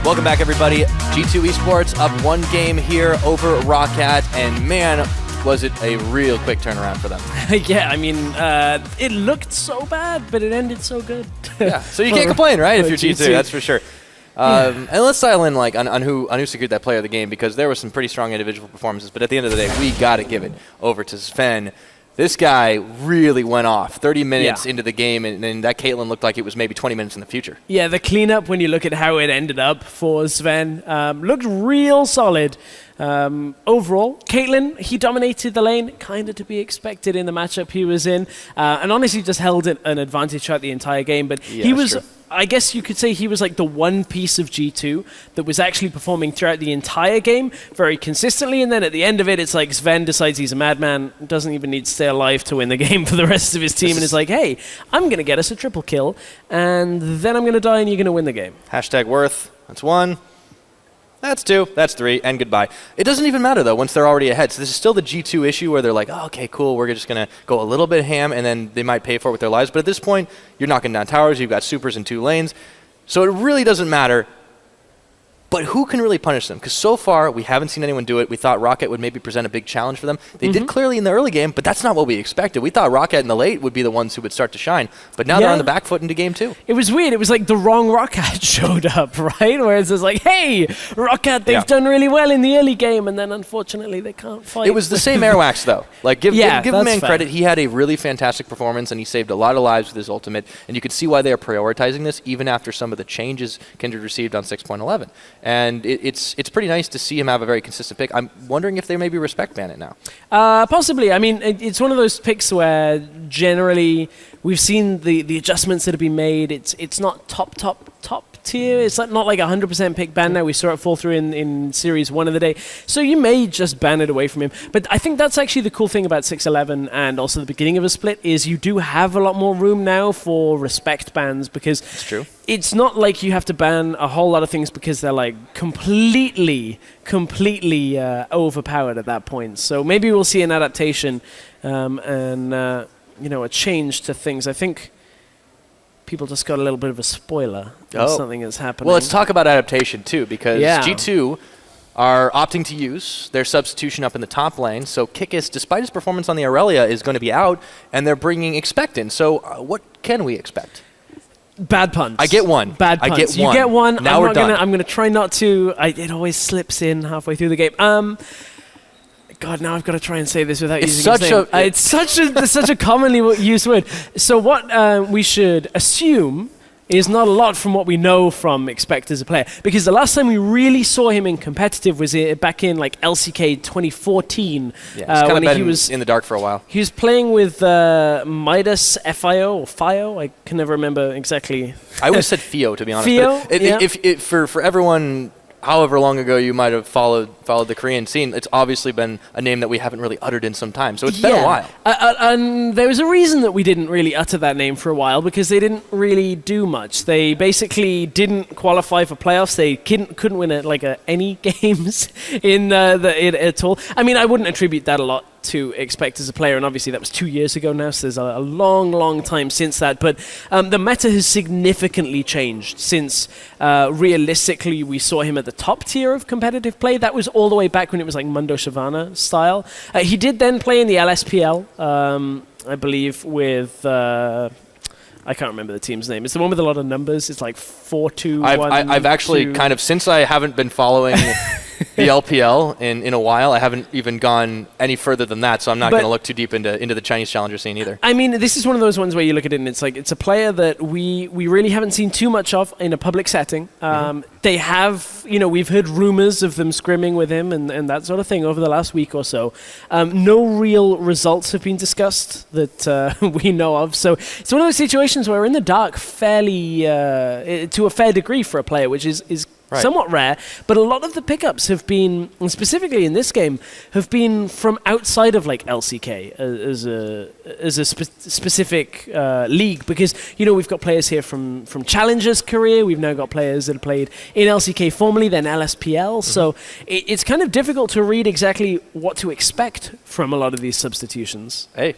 Welcome back, everybody. G2 Esports up one game here over ROCCAT, and man, was it a real quick turnaround for them. Yeah, I mean, it looked so bad, but it ended so good. Yeah, so you can't complain, right, if you're G2, that's for sure. And let's dial in on who secured that player of the game, because there were some pretty strong individual performances, but at the end of the day, we got to give it over to Sven. This guy really went off 30 minutes into the game, and that Caitlyn looked like it was maybe 20 minutes in the future. Yeah, the cleanup, when you look at how it ended up for Sven, looked real solid. Overall, Caitlyn, he dominated the lane, kind of to be expected in the matchup he was in, and honestly just held an advantage throughout the entire game. But he was, I guess you could say he was like the one piece of G2 that was actually performing throughout the entire game very consistently, and then at the end of it, it's like Sven decides he's a madman, doesn't even need to stay alive to win the game for the rest of his team, and is like, hey, I'm going to get us a triple kill, and then I'm going to die and you're going to win the game. Hashtag worth, that's 1. That's 2, that's 3, and goodbye. It doesn't even matter, though, once they're already ahead. So this is still the G2 issue where they're like, oh, okay, cool, we're just going to go a little bit ham, and then they might pay for it with their lives. But at this point, you're knocking down towers, you've got supers in 2 lanes. So it really doesn't matter. But who can really punish them? Because so far, we haven't seen anyone do it. We thought ROCCAT would maybe present a big challenge for them. They did clearly in the early game, but that's not what we expected. We thought ROCCAT in the late would be the ones who would start to shine. But now they're on the back foot into game 2. It was weird. It was like the wrong ROCCAT showed up, right? Whereas it's like, hey, ROCCAT, they've done really well in the early game, and then unfortunately they can't fight. It was the same Airwax, though. Like, give the man fair. credit. He had a really fantastic performance, and he saved a lot of lives with his ultimate. And you could see why they are prioritizing this, even after some of the changes Kindred received on 6.11. And it's pretty nice to see him have a very consistent pick. I'm wondering if they maybe respect ban it now. Possibly. I mean, it's one of those picks where generally we've seen the adjustments that have been made. It's not top tier. It's like not like 100% pick ban now. We saw it fall through in Series 1 of the day. So you may just ban it away from him. But I think that's actually the cool thing about 6.11 and also the beginning of a split is you do have a lot more room now for respect bans, because it's true. It's not like you have to ban a whole lot of things because they're like completely overpowered at that point. So maybe we'll see an adaptation and a change to things. I think people just got a little bit of a spoiler of something that's happening. Well, let's talk about adaptation too, because G2 are opting to use their substitution up in the top lane. So Kikis, despite his performance on the Aurelia, is going to be out, and they're bringing Expect in. So what can we expect? Bad puns. I get one. Bad puns. I get one. You get one. Now we're done. I'm gonna try not to. It always slips in halfway through the game. God, now I've got to try and say this without using his name. It's such a commonly used word. So what we should assume is not a lot from what we know from Expect as a player, because the last time we really saw him in competitive was back in like LCK 2014. Yeah, when he was in the dark for a while. He was playing with Midas FIO or FIO. I can never remember exactly. I always said Fio, to be honest. Fio. If for everyone, however long ago you might have followed the Korean scene, it's obviously been a name that we haven't really uttered in some time. So it's been a while. And there was a reason that we didn't really utter that name for a while, because they didn't really do much. They basically didn't qualify for playoffs. They couldn't win any games at all. I mean, I wouldn't attribute that a lot to Expect as a player, and obviously that was 2 years ago now, so there's a long time since that. But the meta has significantly changed since realistically we saw him at the top tier of competitive play. That was all the way back when it was like Mundo Shavana style. He did then play in the LSPL, I believe, with I can't remember the team's name. It's the one with a lot of numbers. It's like 4-2-1. I've actually kind of, since I haven't been following the LPL in a while, I haven't even gone any further than that, so I'm not going to look too deep into the Chinese challenger scene either. I mean, this is one of those ones where you look at it and it's like, it's a player that we really haven't seen too much of in a public setting. They have, we've heard rumors of them scrimming with him and that sort of thing over the last week or so. No real results have been discussed that we know of. So it's one of those situations where we're in the dark fairly, to a fair degree for a player, which is somewhat rare, but a lot of the pickups have been, and specifically in this game, have been from outside of like LCK as a specific league, because we've got players here from Challenger's career. We've now got players that have played in LCK formerly, then LSPL. So it's kind of difficult to read exactly what to expect from a lot of these substitutions. Hey.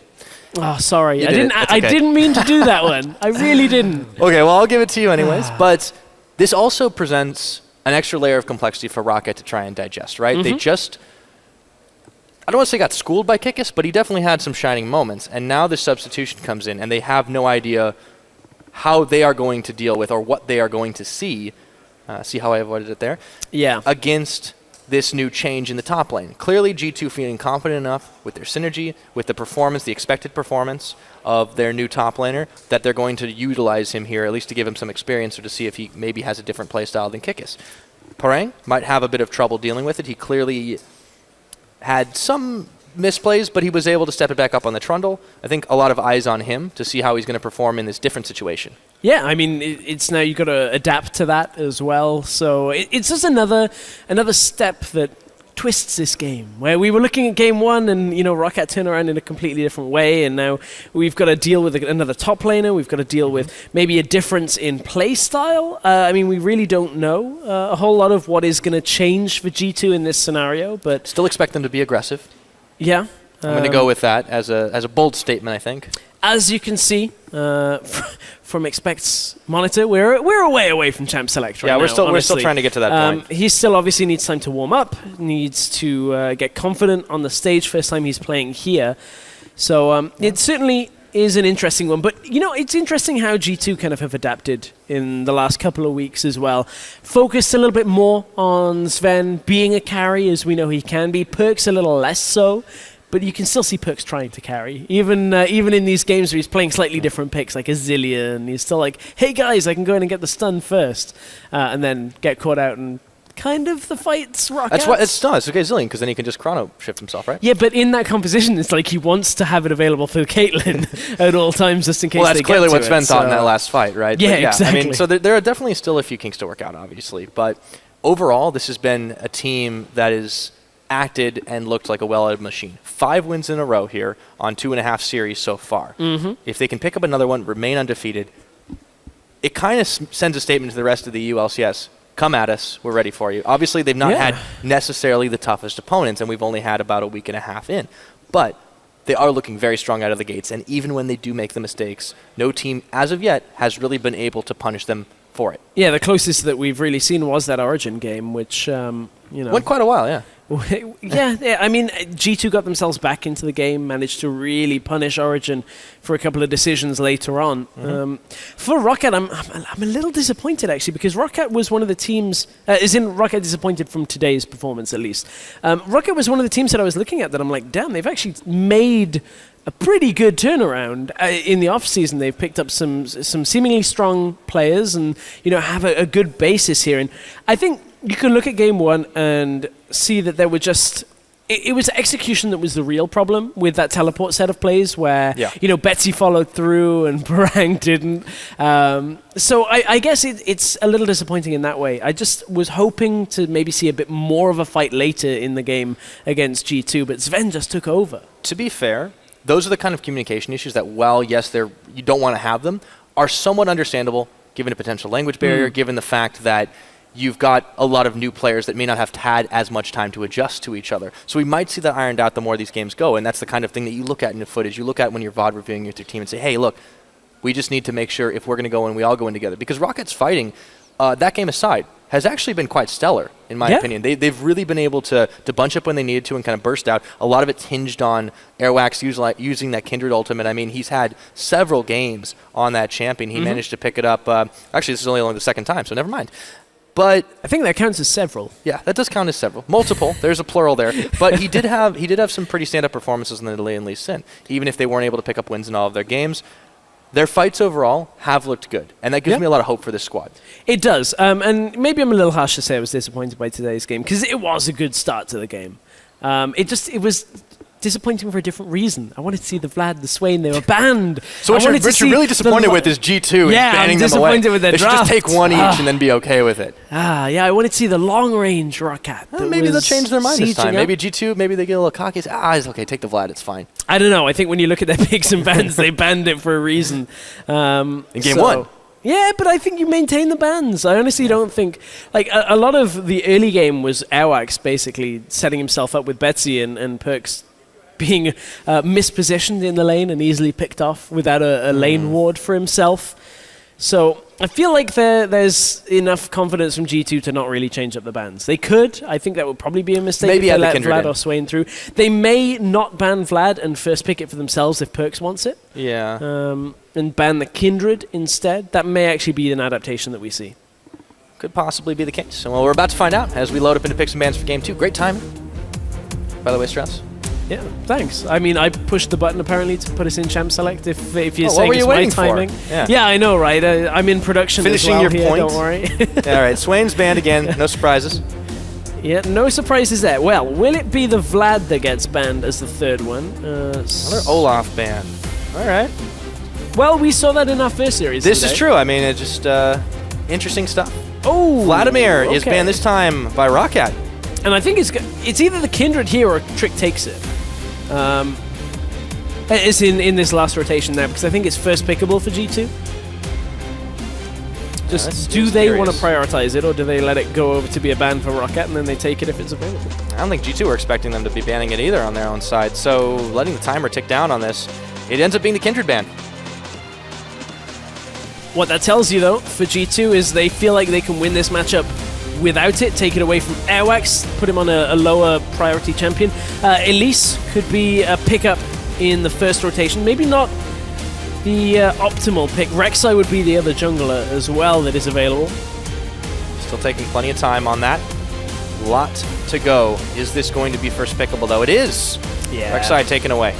Oh, sorry. I didn't mean to do that one. I really didn't. Okay, well, I'll give it to you anyways. But This also presents an extra layer of complexity for ROCCAT to try and digest, right? They just, I don't want to say got schooled by Kikis, but he definitely had some shining moments. And now the substitution comes in, and they have no idea how they are going to deal with or what they are going to see. See how I avoided it there? Yeah. Against this new change in the top lane. Clearly, G2 feeling confident enough with their synergy, with the performance, the expected performance of their new top laner, that they're going to utilize him here, at least to give him some experience or to see if he maybe has a different playstyle than Kikis. Parang might have a bit of trouble dealing with it. He clearly had some misplays, but he was able to step it back up on the Trundle. I think a lot of eyes on him to see how he's going to perform in this different situation. Yeah, I mean, it's now you've got to adapt to that as well. So it's just another step that twists this game, where we were looking at game one and, ROCCAT turned around in a completely different way, and now we've got to deal with another top laner. We've got to deal with maybe a difference in play style. I mean, we really don't know a whole lot of what is going to change for G2 in this scenario, but still expect them to be aggressive. Yeah. I'm going to go with that as a bold statement, I think. As you can see from Expect's monitor, we're a way away from Champ Select right now. Yeah, we're still trying to get to that point. He still obviously needs time to warm up, needs to get confident on the stage. First time he's playing here. So it certainly is an interesting one. But, it's interesting how G2 kind of have adapted in the last couple of weeks as well. Focused a little bit more on Sven being a carry, as we know he can be. Perkz a little less so. But you can still see Perkz trying to carry. Even in these games where he's playing slightly different picks, like Azilian, he's still like, hey guys, I can go in and get the stun first. And then get caught out and kind of the fight's ROCCAT. That's why it's okay, Azilian, because then he can just chrono shift himself, right? Yeah, but in that composition, it's like he wants to have it available for Caitlyn at all times just in case well, that's they clearly get what to Sven it, thought in that last fight, right? Yeah, but exactly. I mean, so there are definitely still a few kinks to work out, obviously. But overall, this has been a team that is acted and looked like a well-oiled machine. 5 wins in a row here on 2.5 series so far. If they can pick up another one, remain undefeated, it kind of sends a statement to the rest of the EULCS. Come at us. We're ready for you. Obviously, they've not had necessarily the toughest opponents, and we've only had about a week and a half in. But they are looking very strong out of the gates, and even when they do make the mistakes, no team, as of yet, has really been able to punish them for it. Yeah, the closest that we've really seen was that Origin game, which, went quite a while, yeah. Yeah, I mean, G2 got themselves back into the game, managed to really punish Origin for a couple of decisions later on. For ROCCAT, I'm a little disappointed, actually, because ROCCAT was one of the teams, ROCCAT disappointed from today's performance, at least. ROCCAT was one of the teams that I was looking at that I'm like, damn, they've actually made a pretty good turnaround in the off-season. They've picked up some seemingly strong players and, have a good basis here. And I think you can look at game one and see that there were just... It was execution that was the real problem with that teleport set of plays where, Betsy followed through and Parang didn't. So I guess it's a little disappointing in that way. I just was hoping to maybe see a bit more of a fight later in the game against G2, but Sven just took over. To be fair, those are the kind of communication issues that, while, yes, you don't want to have them, are somewhat understandable given a potential language barrier, given the fact that you've got a lot of new players that may not have had as much time to adjust to each other. So we might see that ironed out the more these games go, and that's the kind of thing that you look at in the footage. You look at when you're VOD reviewing with your team and say, hey, look, we just need to make sure if we're going to go in, we all go in together. Because ROCCAT's fighting, that game aside, has actually been quite stellar, in my opinion. They've really been able to bunch up when they needed to and kind of burst out. A lot of it's hinged on Airwax using that Kindred ultimate. I mean, he's had several games on that champion. He managed to pick it up. Actually, this is only the second time, so never mind. But I think that counts as several. Yeah, that does count as several. Multiple. There's a plural there. But he did have some pretty stand-up performances in the delay and Lee Sin. Even if they weren't able to pick up wins in all of their games, their fights overall have looked good. And that gives me a lot of hope for this squad. It does. And maybe I'm a little harsh to say I was disappointed by today's game, because it was a good start to the game. It was disappointing for a different reason. I wanted to see the Vlad, the Swain, they were banned. So what you're really disappointed with is G2 and banning them away. With their they should just take one each and then be okay with it. I wanted to see the long-range ROCCAT. Maybe they'll change their mind this time. Maybe G2, maybe they get a little cocky. It's okay, take the Vlad, it's fine. I don't know. I think when you look at their picks and bans, they banned it for a reason. In game one. Yeah, but I think you maintain the bans. I honestly don't think... Like, a lot of the early game was Airwax basically setting himself up with Betsy and Perkz being mispositioned in the lane and easily picked off without a lane ward for himself. So I feel like there's enough confidence from G2 to not really change up the bans. They could. I think that would probably be a mistake Maybe if add they the let Kindred Vlad in. or Swain through. They may not ban Vlad and first pick it for themselves if Perks wants it. Yeah. And ban the Kindred instead. That may actually be an adaptation that we see. Could possibly be the case. Well, we're about to find out as we load up into picks and bans for Game 2. Great timing, by the way, Strauss. Yeah, thanks. I mean, I pushed the button apparently to put us in champ select. If you're what saying were you it's my waiting for? timing, Yeah. I know, right? I'm in production Finishing as well your here, point. don't worry. All right, Swain's banned again. No surprises. Yeah, no surprises there. Well, will it be the Vlad that gets banned as the third one? Another Olaf ban. All right. Well, we saw that in our first series. This today. is true. I mean, it's just interesting stuff. Oh, Vladimir is okay. banned this time by ROCCAT. And I think it's either the Kindred here or Trick takes it. It's in this last rotation now because I think it's first pickable for G2. Just do they want to prioritize it or do they let it go over to be a ban for ROCCAT and then they take it if it's available? I don't think G2 were expecting them to be banning it either on their own side. So letting the timer tick down on this, it ends up being the Kindred ban. What that tells you, though, for G2 is they feel like they can win this matchup without it, take it away from Airwax, put him on a lower priority champion. Elise could be a pickup in the first rotation. Maybe not the optimal pick. Rek'Sai would be the other jungler as well that is available. Still taking plenty of time on that. Lot to go. Is this going to be first pickable, though? It is. Yeah. Rek'Sai taken away.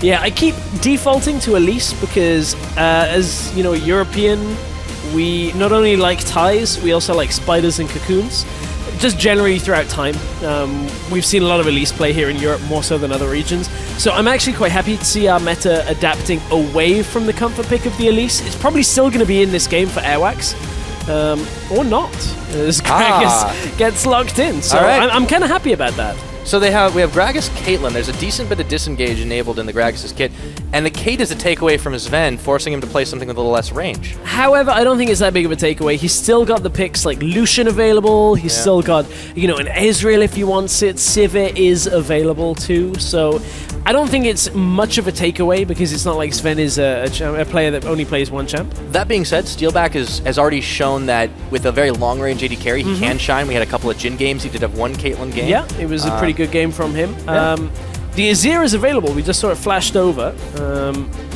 Yeah, I keep defaulting to Elise because, as you know, a European, we not only like ties, we also like spiders and cocoons. Just generally throughout time, we've seen a lot of Elise play here in Europe more so than other regions. So I'm actually quite happy to see our meta adapting away from the comfort pick of the Elise. It's probably still going to be in this game for Airwax, or not, as Gragas gets locked in. So right. I'm kind of happy about that. So we have Gragas Caitlyn. There's a decent bit of disengage enabled in the Gragas' kit, and the Kate is a takeaway from Sven, forcing him to play something with a little less range. However, I don't think it's that big of a takeaway. He's still got the picks like Lucian available. He's still got, an Ezreal if he wants it. Sivir is available too. So I don't think it's much of a takeaway because it's not like Sven is a player that only plays one champ. That being said, Steelback has already shown that with a very long-range AD carry, he can shine. We had a couple of Jhin games. He did have one Caitlyn game. Yeah, it was a pretty good game from him. Yeah. The Azir is available. We just saw it flashed over,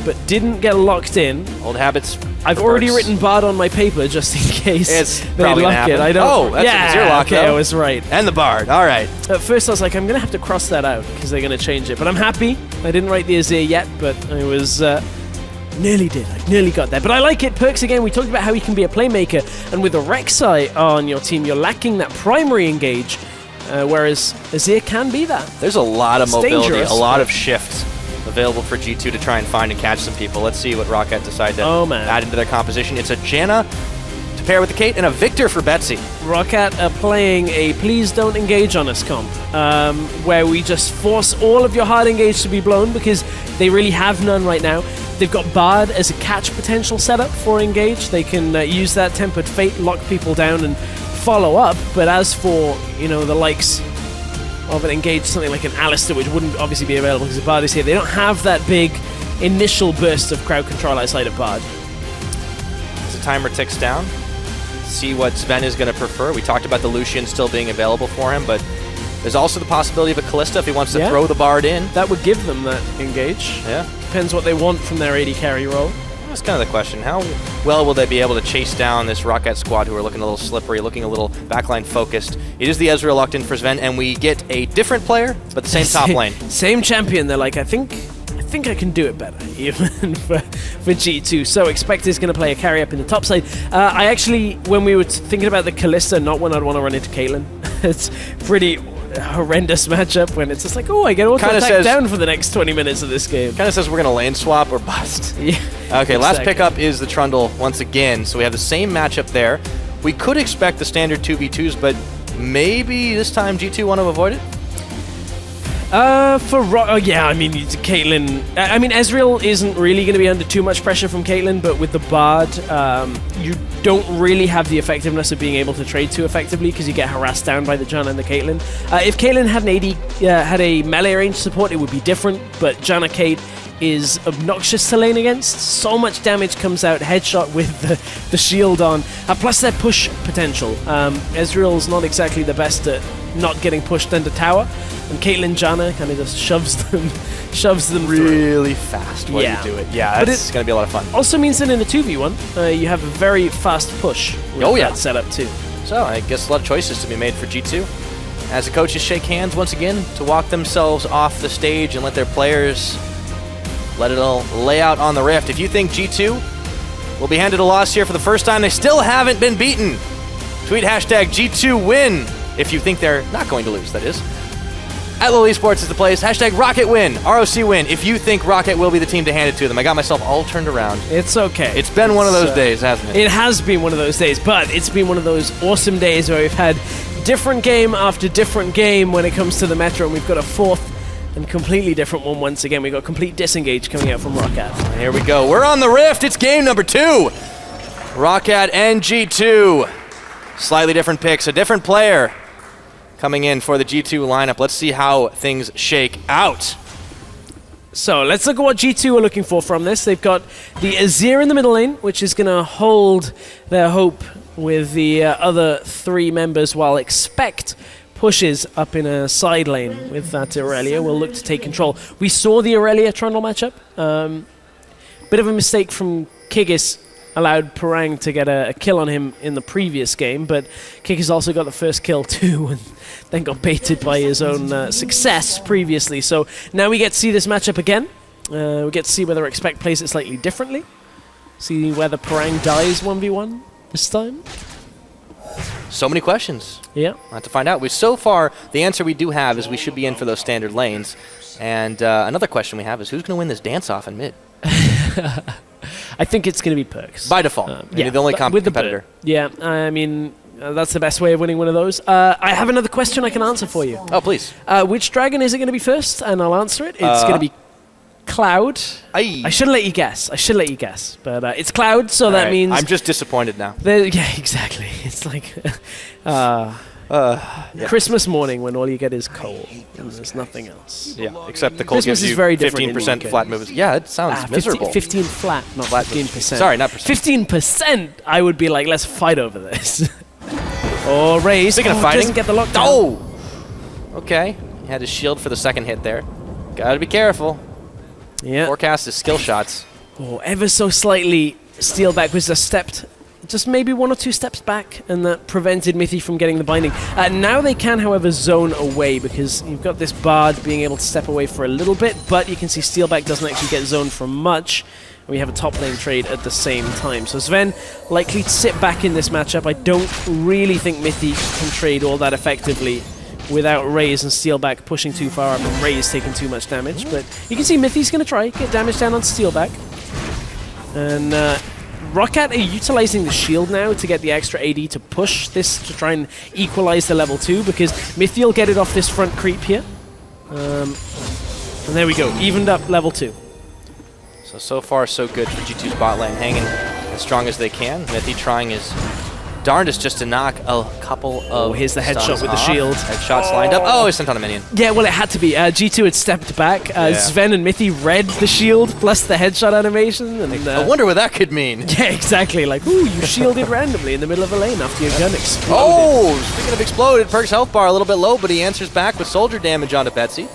but didn't get locked in. Old habits. I've already written Bard on my paper just in case It's they probably lock gonna it. happen. I don't. Oh, that's an Azir lock, okay, though. I was right. And the Bard. All right. At first, I was like, I'm going to have to cross that out because they're going to change it. But I'm happy. I didn't write the Azir yet, but I was nearly did. I nearly got there. But I like it. Perks, again, we talked about how he can be a playmaker. And with a Rek'Sai on your team, you're lacking that primary engage, whereas Azir can be that. There's a lot of It's mobility, dangerous. a lot of shift available for G2 to try and find and catch some people. Let's see what ROCCAT decide to add into their composition. It's a Janna to pair with the Kate and a Victor for Betsy. ROCCAT are playing a please don't engage on us comp, where we just force all of your hard engage to be blown because they really have none right now. They've got Bard as a catch potential setup for engage. They can use that Tempered Fate, lock people down and follow up. But as for, the likes of an engage, something like an Alistair, which wouldn't obviously be available because the Bard is here, they don't have that big initial burst of crowd control outside of Bard. As the timer ticks down, see what Sven is going to prefer. We talked about the Lucian still being available for him, but there's also the possibility of a Callista if he wants to throw the Bard in. That would give them that engage. Yeah. Depends what they want from their AD carry role. That's kind of the question. How well will they be able to chase down this ROCCAT squad who are looking a little slippery, looking a little backline focused? It is the Ezreal locked in for Sven, and we get a different player, but the same top lane. Same champion. They're like, I think I can do it better, even for G2. So expect is going to play a carry up in the top side. I actually, when we were thinking about the Callista, not when I'd want to run into Caitlyn. It's pretty horrendous matchup when it's just like, I get auto attack down for the next 20 minutes of this game. Kind of says we're going to lane swap or bust. Yeah. Okay, last pickup is the Trundle once again. So we have the same matchup there. We could expect the standard 2v2s, but maybe this time G2 want to avoid it? Caitlyn. Ezreal isn't really going to be under too much pressure from Caitlyn, but with the Bard, you don't really have the effectiveness of being able to trade too effectively because you get harassed down by the Janna and the Caitlyn. If Caitlyn had an AD, had a melee range support, it would be different, but Janna Kate is obnoxious to lane against. So much damage comes out, headshot with the shield on, plus their push potential. Ezreal's not exactly the best at not getting pushed into tower, and Caitlyn Janna kind of just shoves them really fast while you do it. Yeah, that's going to be a lot of fun. Also means that in a 2v1, you have a very fast push with that setup too. So I guess a lot of choices to be made for G2. As the coaches shake hands once again to walk themselves off the stage and let their players let it all lay out on the rift. If you think G2 will be handed a loss here for the first time, they still haven't been beaten. Tweet hashtag G2win if you think they're not going to lose, that is. At Lil Esports is the place. Hashtag ROCCAT win, ROC win, if you think ROCCAT will be the team to hand it to them. I got myself all turned around. It's okay. It's been one of those days, hasn't it? It has been one of those days, but it's been one of those awesome days where we've had different game after different game when it comes to the meta, and we've got a fourth and completely different one once again. We've got complete disengage coming out from ROCCAT. Here we go. We're on the rift. It's game number 2. ROCCAT and G2. Slightly different picks, a different player coming in for the G2 lineup. Let's see how things shake out. So let's look at what G2 are looking for from this. They've got the Azir in the middle lane, which is going to hold their hope with the other 3 members, while Expect pushes up in a side lane with that Aurelia. We'll look to take control. We saw the Aurelia Trundle matchup. Bit of a mistake from Kigis, allowed Parang to get a kill on him in the previous game, but Kigis also got the first kill too, and then got baited by his own success previously. So now we get to see this matchup again. We get to see whether Expect plays it slightly differently. See whether Parang dies 1v1 this time. So many questions. Yeah. We'll have to find out. So far, the answer we do have is we should be in for those standard lanes. And another question we have is who's going to win this dance-off in mid? I think it's going to be Perks. By default. Yeah, the only competitor. Yeah, I mean, that's the best way of winning one of those. I have another question I can answer for you. Oh, please. Which dragon is it going to be first? And I'll answer it. It's going to be Cloud. I should let you guess. But it's Cloud, so that means... I'm just disappointed now. Yeah, exactly. It's like Christmas morning when all you get is coal and there's nothing else. Yeah, except the coal Christmas gives is you very 15% flat movements. Yeah, it sounds miserable. 15 flat, not 15%. Sorry, not percent. 15%, I would be like, let's fight over this. Or Raze. Speaking of fighting. Doesn't get the lockdown. Oh! Okay. He had his shield for the second hit there. Gotta be careful. Yeah. Forecast his skill shots. Oh, ever so slightly, Steelback was stepped just maybe 1 or 2 steps back, and that prevented Mithy from getting the binding. Now they can, however, zone away, because you've got this Bard being able to step away for a little bit, but you can see Steelback doesn't actually get zoned from much. And we have a top lane trade at the same time. So Sven likely to sit back in this matchup. I don't really think Mithy can trade all that effectively without Raze and Steelback pushing too far up and Raze taking too much damage. But you can see Mithy's going to try get damage down on Steelback. And ROCCAT are utilizing the shield now to get the extra AD to push this to try and equalize the level 2, because Mithy will get it off this front creep here. And there we go, evened up level 2. So far so good for G2's bot lane, hanging as strong as they can. Mithy trying his darndest just to knock a couple of here's the headshot with off. the shield. Headshots lined up. Oh, he sent on a minion. Yeah, well, it had to be. G2 had stepped back. Sven and Mithy read the shield plus the headshot animation. And, I wonder what that could mean. Yeah, exactly. Like, ooh, you shielded randomly in the middle of a lane after your gun exploded. Oh, speaking of exploded, Perk's health bar a little bit low, but he answers back with soldier damage onto Betsy.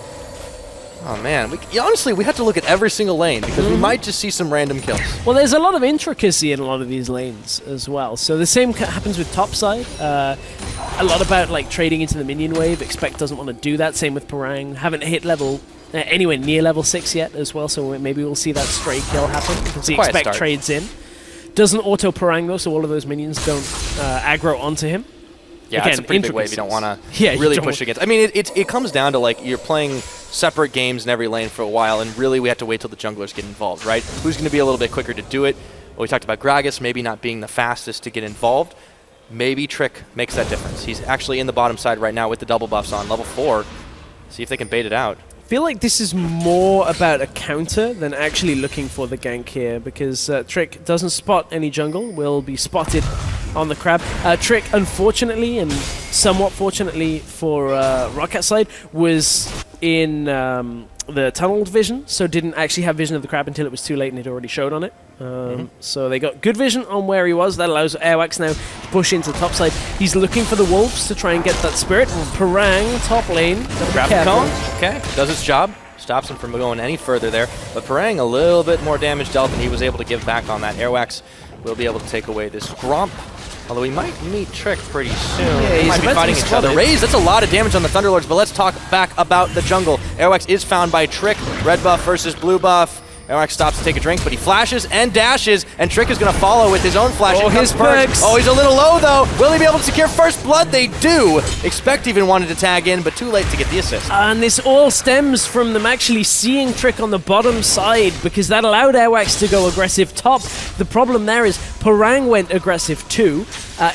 Oh, man. Honestly, we have to look at every single lane, because we might just see some random kills. Well, there's a lot of intricacy in a lot of these lanes as well. So the same happens with topside. A lot about like trading into the minion wave. Expect doesn't want to do that. Same with Parang. Haven't hit level anywhere near level 6 yet as well, so maybe we'll see that stray kill happen. You can see Expect trades in. Doesn't auto Parang though, so all of those minions don't aggro onto him. Yeah, again, it's a pretty big wave. You don't want to really push against. I mean, it comes down to like you're playing separate games in every lane for a while, and really we have to wait till the junglers get involved, right? Who's going to be a little bit quicker to do it? Well, we talked about Gragas maybe not being the fastest to get involved. Maybe Trick makes that difference. He's actually in the bottom side right now with the double buffs on level 4. See if they can bait it out. I feel like this is more about a counter than actually looking for the gank here, because Trick doesn't spot any jungle, will be spotted on the crab. Trick, unfortunately, and somewhat fortunately for ROCCAT side, was in the tunneled vision, so didn't actually have vision of the crab until it was too late and it already showed on it. So they got good vision on where he was. That allows Airwax now to push into the top side. He's looking for the wolves to try and get that spirit. Parang, top lane. Grab the cone. Okay, does its job. Stops him from going any further there. But Parang a little bit more damage dealt than he was able to give back on that. Airwax will be able to take away this Gromp. Although we might meet Trick pretty soon. Yeah, they might be fighting each other. Raze, that's a lot of damage on the Thunderlords, but let's talk back about the jungle. Airwax is found by Trick. Red buff versus blue buff. Airwax stops to take a drink, but he flashes and dashes, and Trick is going to follow with his own flash. Oh, his perks. Oh, he's a little low, though. Will he be able to secure first blood? They do. Expect even wanted to tag in, but too late to get the assist. And this all stems from them actually seeing Trick on the bottom side, because that allowed Airwax to go aggressive top. The problem there is Parang went aggressive too.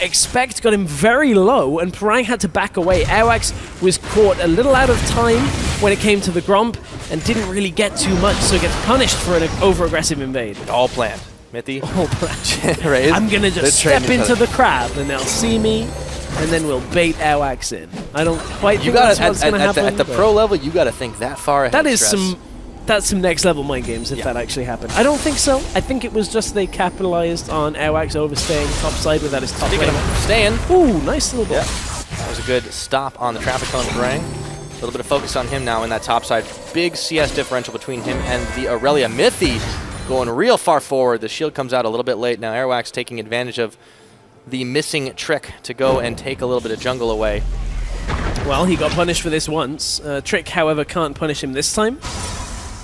Expect got him very low, and Parang had to back away. Airwax was caught a little out of time when it came to the Gromp, and didn't really get too much, so gets punished for an over-aggressive invade. All planned. Mithy. All planned. Raze. I'm going to just step into the crab, and they'll see me, and then we'll bait Airwax in. I don't quite think that's what's going to happen. At the pro level, you got to think that far ahead. That's some next level mind games if that actually happened. I don't think so. I think it was just they capitalized on Airwax overstaying top side without his top lane. Staying. Ooh, nice little ball. Yeah. That was a good stop on the traffic cone for Parang. A little bit of focus on him now in that top side. Big CS differential between him and the Aurelia. Mithy going real far forward. The shield comes out a little bit late. Now Airwax taking advantage of the missing Trick to go and take a little bit of jungle away. Well, he got punished for this once. Trick, however, can't punish him this time.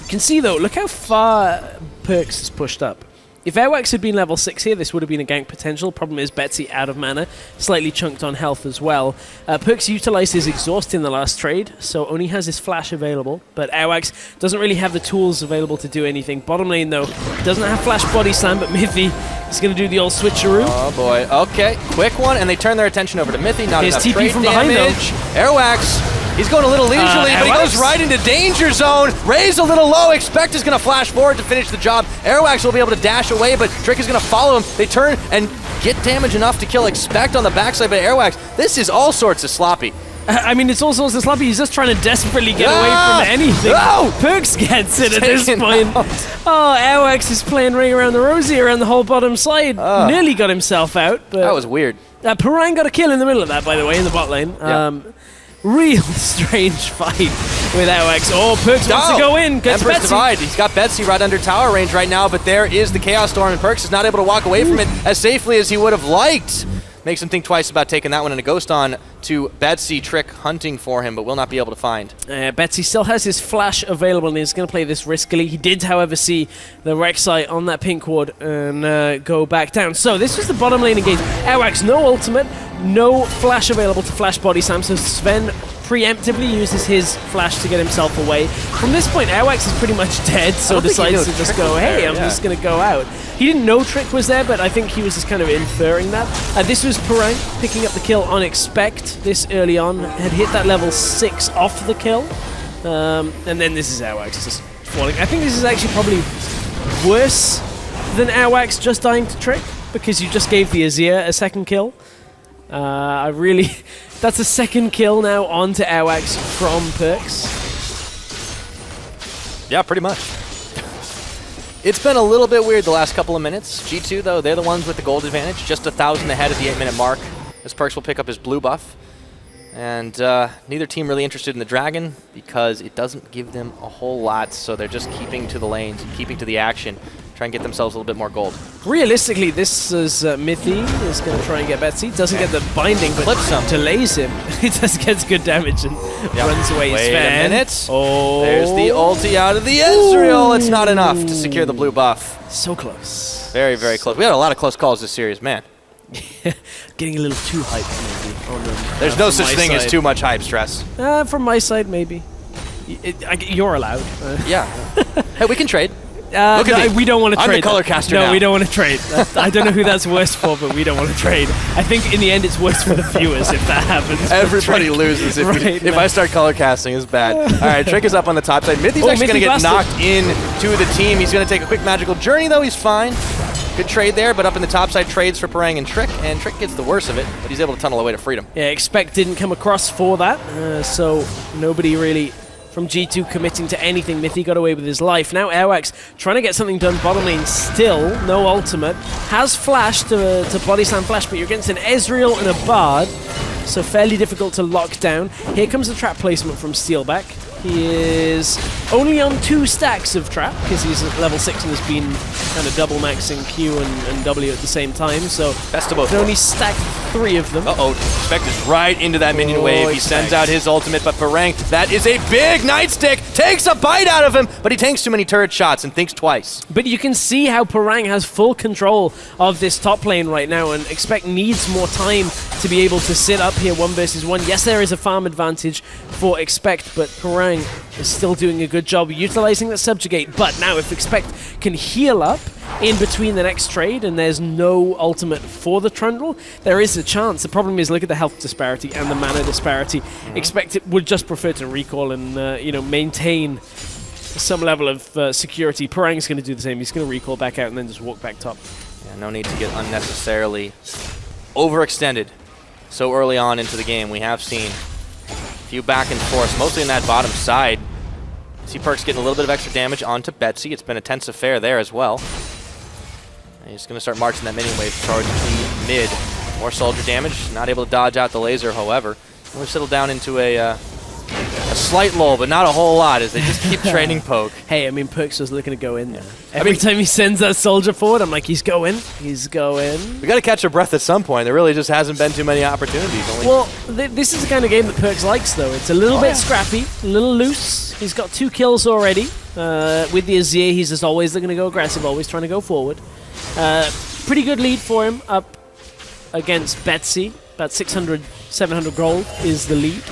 You can see, though, look how far Perks has pushed up. If Airwax had been level 6 here, this would have been a gank potential. Problem is, Betsy out of mana, slightly chunked on health as well. Perks utilized his exhaust in the last trade, so only has his flash available. But Airwax doesn't really have the tools available to do anything. Bottom lane, though, doesn't have flash body slam, but Mithy is going to do the old switcheroo. Oh, boy. Okay, quick one, and they turn their attention over to Mithy. Not his enough TP trade from damage. behind, though. Airwax. He's going a little leisurely, but he goes right into danger zone. Raze a little low. Expect is going to flash forward to finish the job. Airwax will be able to dash away, but Trick is going to follow him. They turn and get damage enough to kill Expect on the backside, but Airwax, this is all sorts of sloppy. I mean, it's all sorts of sloppy. He's just trying to desperately get away from anything. No! Perks gets it at this point. Oh, Airwax is playing ring around the rosy around the whole bottom side. Nearly got himself out. But that was weird. Parang got a kill in the middle of that, by the way, in the bot lane. Yeah. Real strange fight with Airwax. Oh, Perks wants to go in. Gets Emperor's Betsy. Divide. He's got Betsy right under tower range right now, but there is the Chaos Storm, and Perks is not able to walk away from it as safely as he would have liked. Makes him think twice about taking that one, and a ghost on to Betsy. Trick hunting for him, but will not be able to find. Betsy still has his flash available, and he's going to play this riskily. He did, however, see the Rek'Sai on that pink ward and go back down. So this was the bottom lane engage. Airwax, no ultimate, no flash available to flash body slam, so Sven preemptively uses his flash to get himself away. From this point, Airwax is pretty much dead, so decides to just go, hey, I'm just going to go out. He didn't know Trick was there, but I think he was just kind of inferring that. This was Parang picking up the kill on Expect this early on. Had hit that level 6 off the kill. And then this is Airwax just falling. I think this is actually probably worse than Airwax just dying to Trick, because you just gave the Azir a second kill. That's a second kill now onto Airwax from Perks. Yeah, pretty much. It's been a little bit weird the last couple of minutes. G2, though, they're the ones with the gold advantage, just 1,000 ahead at the 8-minute mark, as Perks will pick up his blue buff. And neither team really interested in the Dragon, because it doesn't give them a whole lot, so they're just keeping to the lanes and keeping to the action, try and get themselves a little bit more gold. Realistically, this is Mithy is going to try and get Betsy. Doesn't get the binding, but clips him. Delays him. He just gets good damage and runs away. Wait a minute. Oh. There's the ulti out of the Ezreal. It's not enough to secure the blue buff. So close. Very, very close. We had a lot of close calls this series, man. Getting a little too hyped, maybe. On them, There's no such thing as too much hype, Stress. From my side, maybe. You're allowed. Yeah. Hey, we can trade. Look at me. We don't want to trade. I'm the color caster now. No, we don't want to trade. I don't know who that's worse for, but we don't want to trade. I think in the end it's worse for the viewers if that happens. Everybody loses if I start color casting. It's bad. All right, Trick is up on the top side. Mithy's actually going to get knocked into the team. He's going to take a quick magical journey, though. He's fine. Good trade there, but up in the top side, trades for Parang and Trick gets the worst of it, but he's able to tunnel away to freedom. Yeah, Expect didn't come across for that, so nobody really from G2 committing to anything. Mythy got away with his life. Now ROCCAT trying to get something done bottom lane still. No ultimate. Has flash to body slam flash, but you're against an Ezreal and a Bard, so fairly difficult to lock down. Here comes the trap placement from Steelback. He is only on 2 stacks of trap because he's at level 6 and has been kind of double maxing Q and W at the same time. So best of both. can only stack 3 of them. Uh-oh, Expect is right into that minion wave. He sends out his ultimate, but Parang, that is a big nightstick, takes a bite out of him, but he takes too many turret shots and thinks twice. But you can see how Parang has full control of this top lane right now, and Expect needs more time to be able to sit up here 1 versus 1. Yes, there is a farm advantage for Expect, but Parang is still doing a good job utilizing that subjugate. But now if Expect can heal up in between the next trade and there's no ultimate for the Trundle, there is a chance. The problem is, look at the health disparity and the mana disparity. Expect it would just prefer to recall and maintain some level of security. Parang's going to do the same. He's going to recall back out and then just walk back top. Yeah, no need to get unnecessarily overextended so early on into the game. We have seen a few back and forth, mostly in that bottom side. See Perkz getting a little bit of extra damage onto Betsy. It's been a tense affair there as well. And he's going to start marching that minion wave towards the mid. More soldier damage, not able to dodge out the laser, however. And we've settled down into a slight lull, but not a whole lot, as they just keep trading poke. Hey, I mean, Perkz was looking to go in there. Every time he sends that soldier forward, I'm like, he's going. He's going. We got to catch our breath at some point. There really just hasn't been too many opportunities. Well, this is the kind of game that Perkz likes, though. It's a little bit scrappy, a little loose. He's got 2 kills already. With the Azir, he's just always looking to go aggressive, always trying to go forward. Pretty good lead for him up against Betsy. About 600, 700 gold is the lead.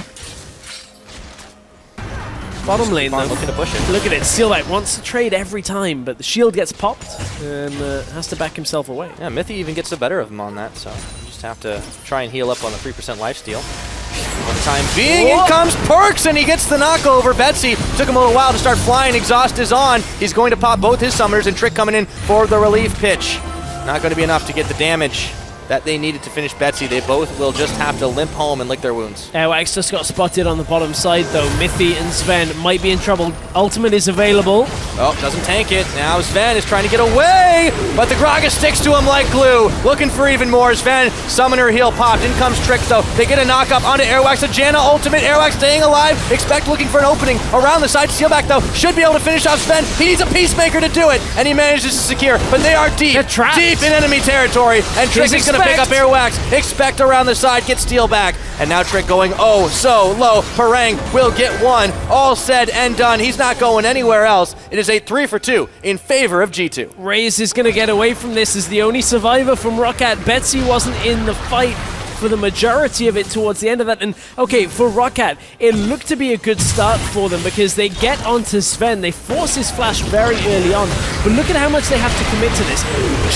Bottom lane, though. Looking to push it. Look at it. Steelback wants to trade every time, but the shield gets popped and has to back himself away. Yeah, Mythy even gets the better of him on that, so you just have to try and heal up on the 3% lifesteal. For the time being, in comes Perkz, and he gets the knockover. Betsy took him a little while to start flying. Exhaust is on. He's going to pop both his summoners, and Trick coming in for the relief pitch. Not going to be enough to get the damage that they needed to finish Betsy. They both will just have to limp home and lick their wounds. Wax just got spotted on the bottom side, though. Mythy and Sven might be in trouble. Ultimate is available. Oh, doesn't tank it. Now Sven is trying to get away, but the Gragas sticks to him like glue. Looking for even more. Sven, summoner heal popped. In comes Trick, though. They get a knock up onto Airwax. A Janna ultimate. Airwax staying alive. Expect looking for an opening around the side. Steelback, though, should be able to finish off Sven. He needs a Peacemaker to do it, and he manages to secure, but they are deep in enemy territory, and Trick is going to pick up Airwax. Expect around the side, get Steelback, and now Trick going oh so low. Parang will get 1. All said and done. He's not going anywhere else. It is a 3 for 2 in favor of G2. Raze is going to get away from this as the only survivor from ROCCAT. Betsy wasn't in the fight for the majority of it towards the end of that. And okay, for ROCCAT, it looked to be a good start for them because they get onto Sven. They force his flash very early on. But look at how much they have to commit to this.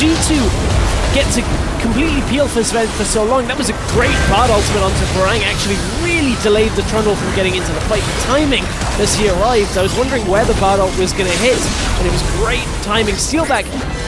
G2 get to completely peel for Sven for so long. That was a great Bard ultimate onto Parang. Actually really delayed the Trundle from getting into the fight. The timing as he arrived, I was wondering where the Bard ult was going to hit, and it was great timing. Steelback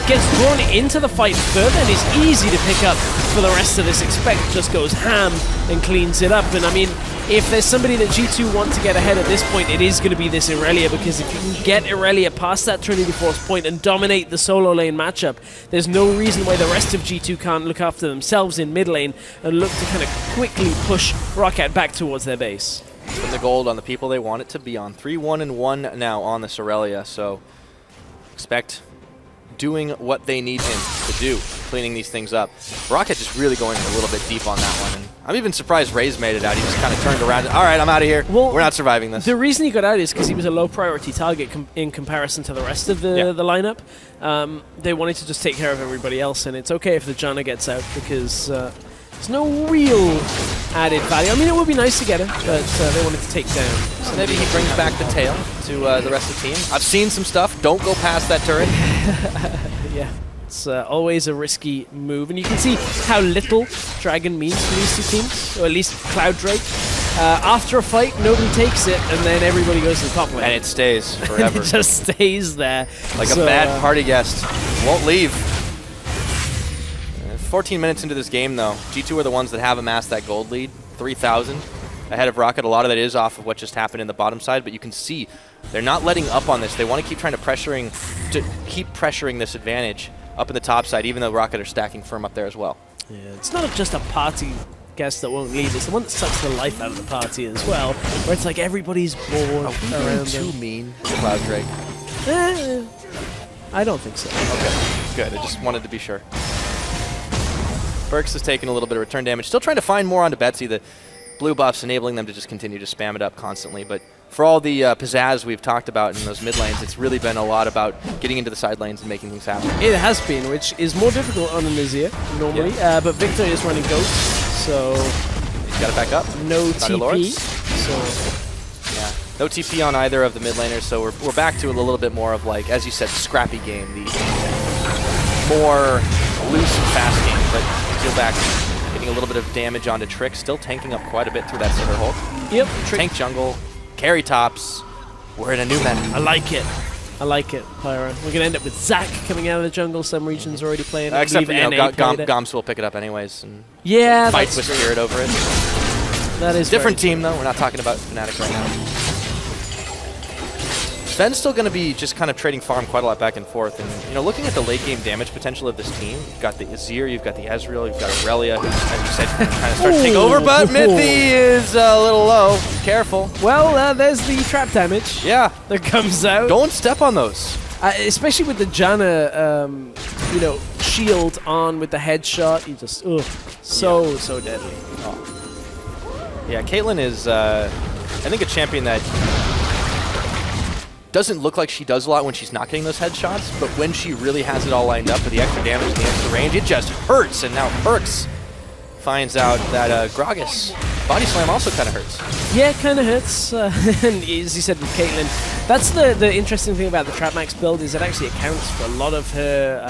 gets drawn into the fight further and is easy to pick up for the rest of this. Expect just goes ham and cleans it up. And I mean, if there's somebody that G2 want to get ahead at this point, it is going to be this Irelia, because if you can get Irelia past that Trinity Force point and dominate the solo lane matchup, there's no reason why the rest of G2 can't look after themselves in mid lane and look to kind of quickly push ROCCAT back towards their base. Put the gold on the people they want it to be on. 3-1-1 now on this Irelia, so Expect doing what they need him to do, cleaning these things up. ROCCAT just really going a little bit deep on that one, and I'm even surprised Raze made it out. He just kind of turned around. All right, I'm out of here. Well, we're not surviving this. The reason he got out is because he was a low priority target in comparison to the rest of the lineup. They wanted to just take care of everybody else, and it's okay if the Janna gets out because there's no real added value. I mean, it would be nice to get him, but they wanted to take down. So maybe he brings back the tail to the rest of the team. I've seen some stuff. Don't go past that turret. Yeah. It's always a risky move, and you can see how little Dragon means for these two teams, or at least Cloud Drake. After a fight, nobody takes it, and then everybody goes to the top lane. And it stays forever. It just stays there. Like a bad party guest. Won't leave. 14 minutes into this game, though, G2 are the ones that have amassed that gold lead, 3,000. ahead of ROCCAT. A lot of that is off of what just happened in the bottom side, but you can see they're not letting up on this. They want to keep trying to keep pressuring this advantage up in the top side, even though ROCCAT are stacking firm up there as well. Yeah, it's not just a party guest that won't lead. It's the one that sucks the life out of the party as well, where it's like everybody's bored around Too them. mean to Cloud Drake. I don't think so. Okay, good. I just wanted to be sure. Perks is taking a little bit of return damage. Still trying to find more onto Betsy. The blue buffs enabling them to just continue to spam it up constantly. But for all the pizzazz we've talked about in those mid lanes, it's really been a lot about getting into the side lanes and making things happen. It has been, which is more difficult on a Nazir normally. But Victor is running Ghost, so He's got to back up. no Got TP. Lords. So Yeah, no TP on either of the mid laners, so we're back to a little bit more of, like, as you said, scrappy game, the more loose and fast game, but still back getting a little bit of damage onto Trick, still tanking up quite a bit through that center hole. yep, Tank jungle, carry tops, we're in a new meta. I like it. I like it, Pyro. We're gonna end up with Zac coming out of the jungle. Some regions already playing. I Except for, believe NA played it. Goms will pick it up anyways and Yeah, fight that's with true. Spirit over it. That is Different very team, though. We're not talking about Fnatic right now. Sven's still going to be just kind of trading farm quite a lot back and forth. And, you know, looking at the late game damage potential of this team, you've got the Azir, you've got the Ezreal, you've got Aurelia, who's, as you said, trying to start to take over. But Mithy is a little low. Careful. Well, there's the trap damage Yeah. that comes out. Don't step on those. Especially with the Janna, you know, shield on with the headshot. You just, so deadly. Yeah, Caitlyn is, I think, a champion that doesn't look like she does a lot when she's not getting those headshots, but when she really has it all lined up with the extra damage and the extra range, it just hurts. And now Perks finds out that Gragas body slam also kind of hurts. Yeah, it kind of hurts. And as you said with Caitlyn, that's the interesting thing about the Trap Max build is it actually accounts for a lot of her,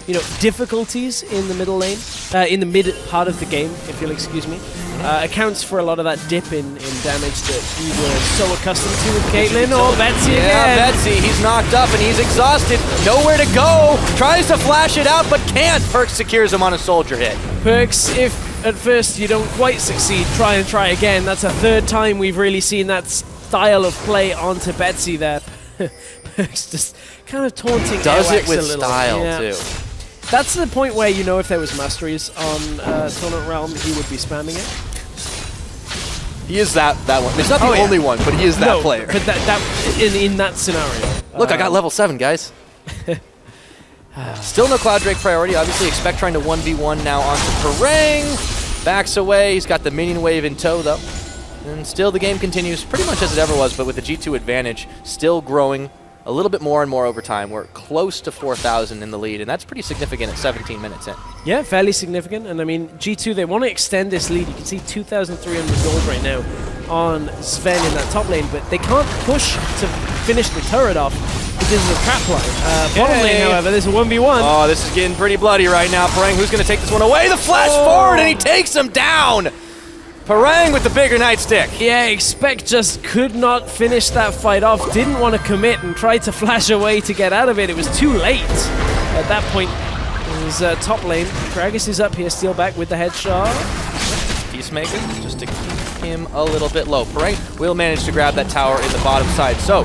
you know, difficulties in the middle lane, in the mid part of the game, if you'll excuse me. Accounts for a lot of that dip in damage that we were so accustomed to with Caitlyn or Betsy again. Yeah, Betsy, he's knocked up and he's exhausted. Nowhere to go. Tries to flash it out, but can't. Perks secures him on a soldier hit. Perks, if at first you don't quite succeed, try again. That's a third time we've really seen that style of play onto Betsy there. Perks just kind of taunting Does it Airwax with a little. style, Yeah. too. That's the point where, you know, if there was masteries on Tournament Realm, he would be spamming it. He is that one. He's not the yeah. only one, but he is that No, player. but that in that scenario. Look, I got level 7, guys. Still no Cloud Drake priority. Obviously, expect trying to 1v1 now onto Parang. Backs away. He's got the minion wave in tow, though. And still the game continues pretty much as it ever was, but with the G2 advantage still growing a little bit more and more over time. We're close to 4,000 in the lead, and that's pretty significant at 17 minutes in. Yeah, fairly significant. And I mean, G2, they want to extend this lead. You can see 2,300 gold right now on Sven in that top lane, but they can't push to finish the turret off because of the trap line. Bottom lane, however, there's a 1v1. Oh, this is getting pretty bloody right now. Parang, who's going to take this one away? The flash forward, and he takes him down! Parang with the bigger nightstick. Yeah, Expect just could not finish that fight off, didn't want to commit and tried to flash away to get out of it. It was too late. At that point, it was top lane. Gragas is up here, steal back with the headshot. Peacemaker, just to keep him a little bit low. Parang will manage to grab that tower in the bottom side. So,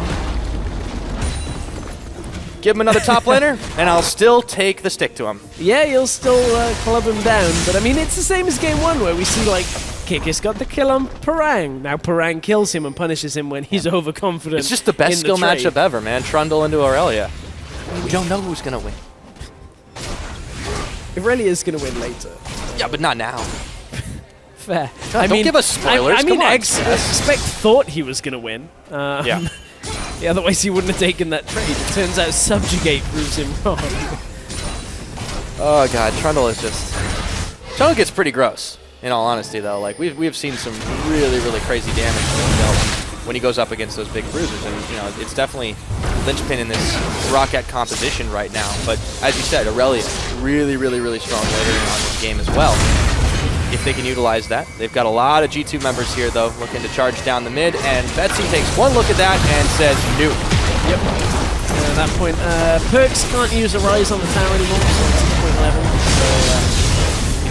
give him another top laner, and I'll still take the stick to him. Yeah, you'll still club him down, but I mean, it's the same as game one where we see, like, Kikis got the kill on Parang. Now Parang kills him and punishes him when he's overconfident. It's just the best in skill trade. matchup ever, man. Trundle into Aurelia. We don't know who's going to win. It really is going to win later. Yeah, but not now. Fair. God, don't give us spoilers. I mean, Come on. Expect thought he was going to win. Yeah. Yeah, otherwise he wouldn't have taken that trade. It turns out Subjugate proves him wrong. Oh, God. Trundle is just... Trundle gets pretty gross. In all honesty, though, like we've seen some really, really crazy damage when he goes up against those big bruisers, and you know it's definitely linchpin in this ROCCAT composition right now. But as you said, Aurelia, really, really, really strong later on this game as well. If they can utilize that, they've got a lot of G2 members here, though, looking to charge down the mid, and Betsy takes one look at that and says, "Nope." Yep. And at that point, Perks can't use a rise on the tower anymore, so it's 2.11.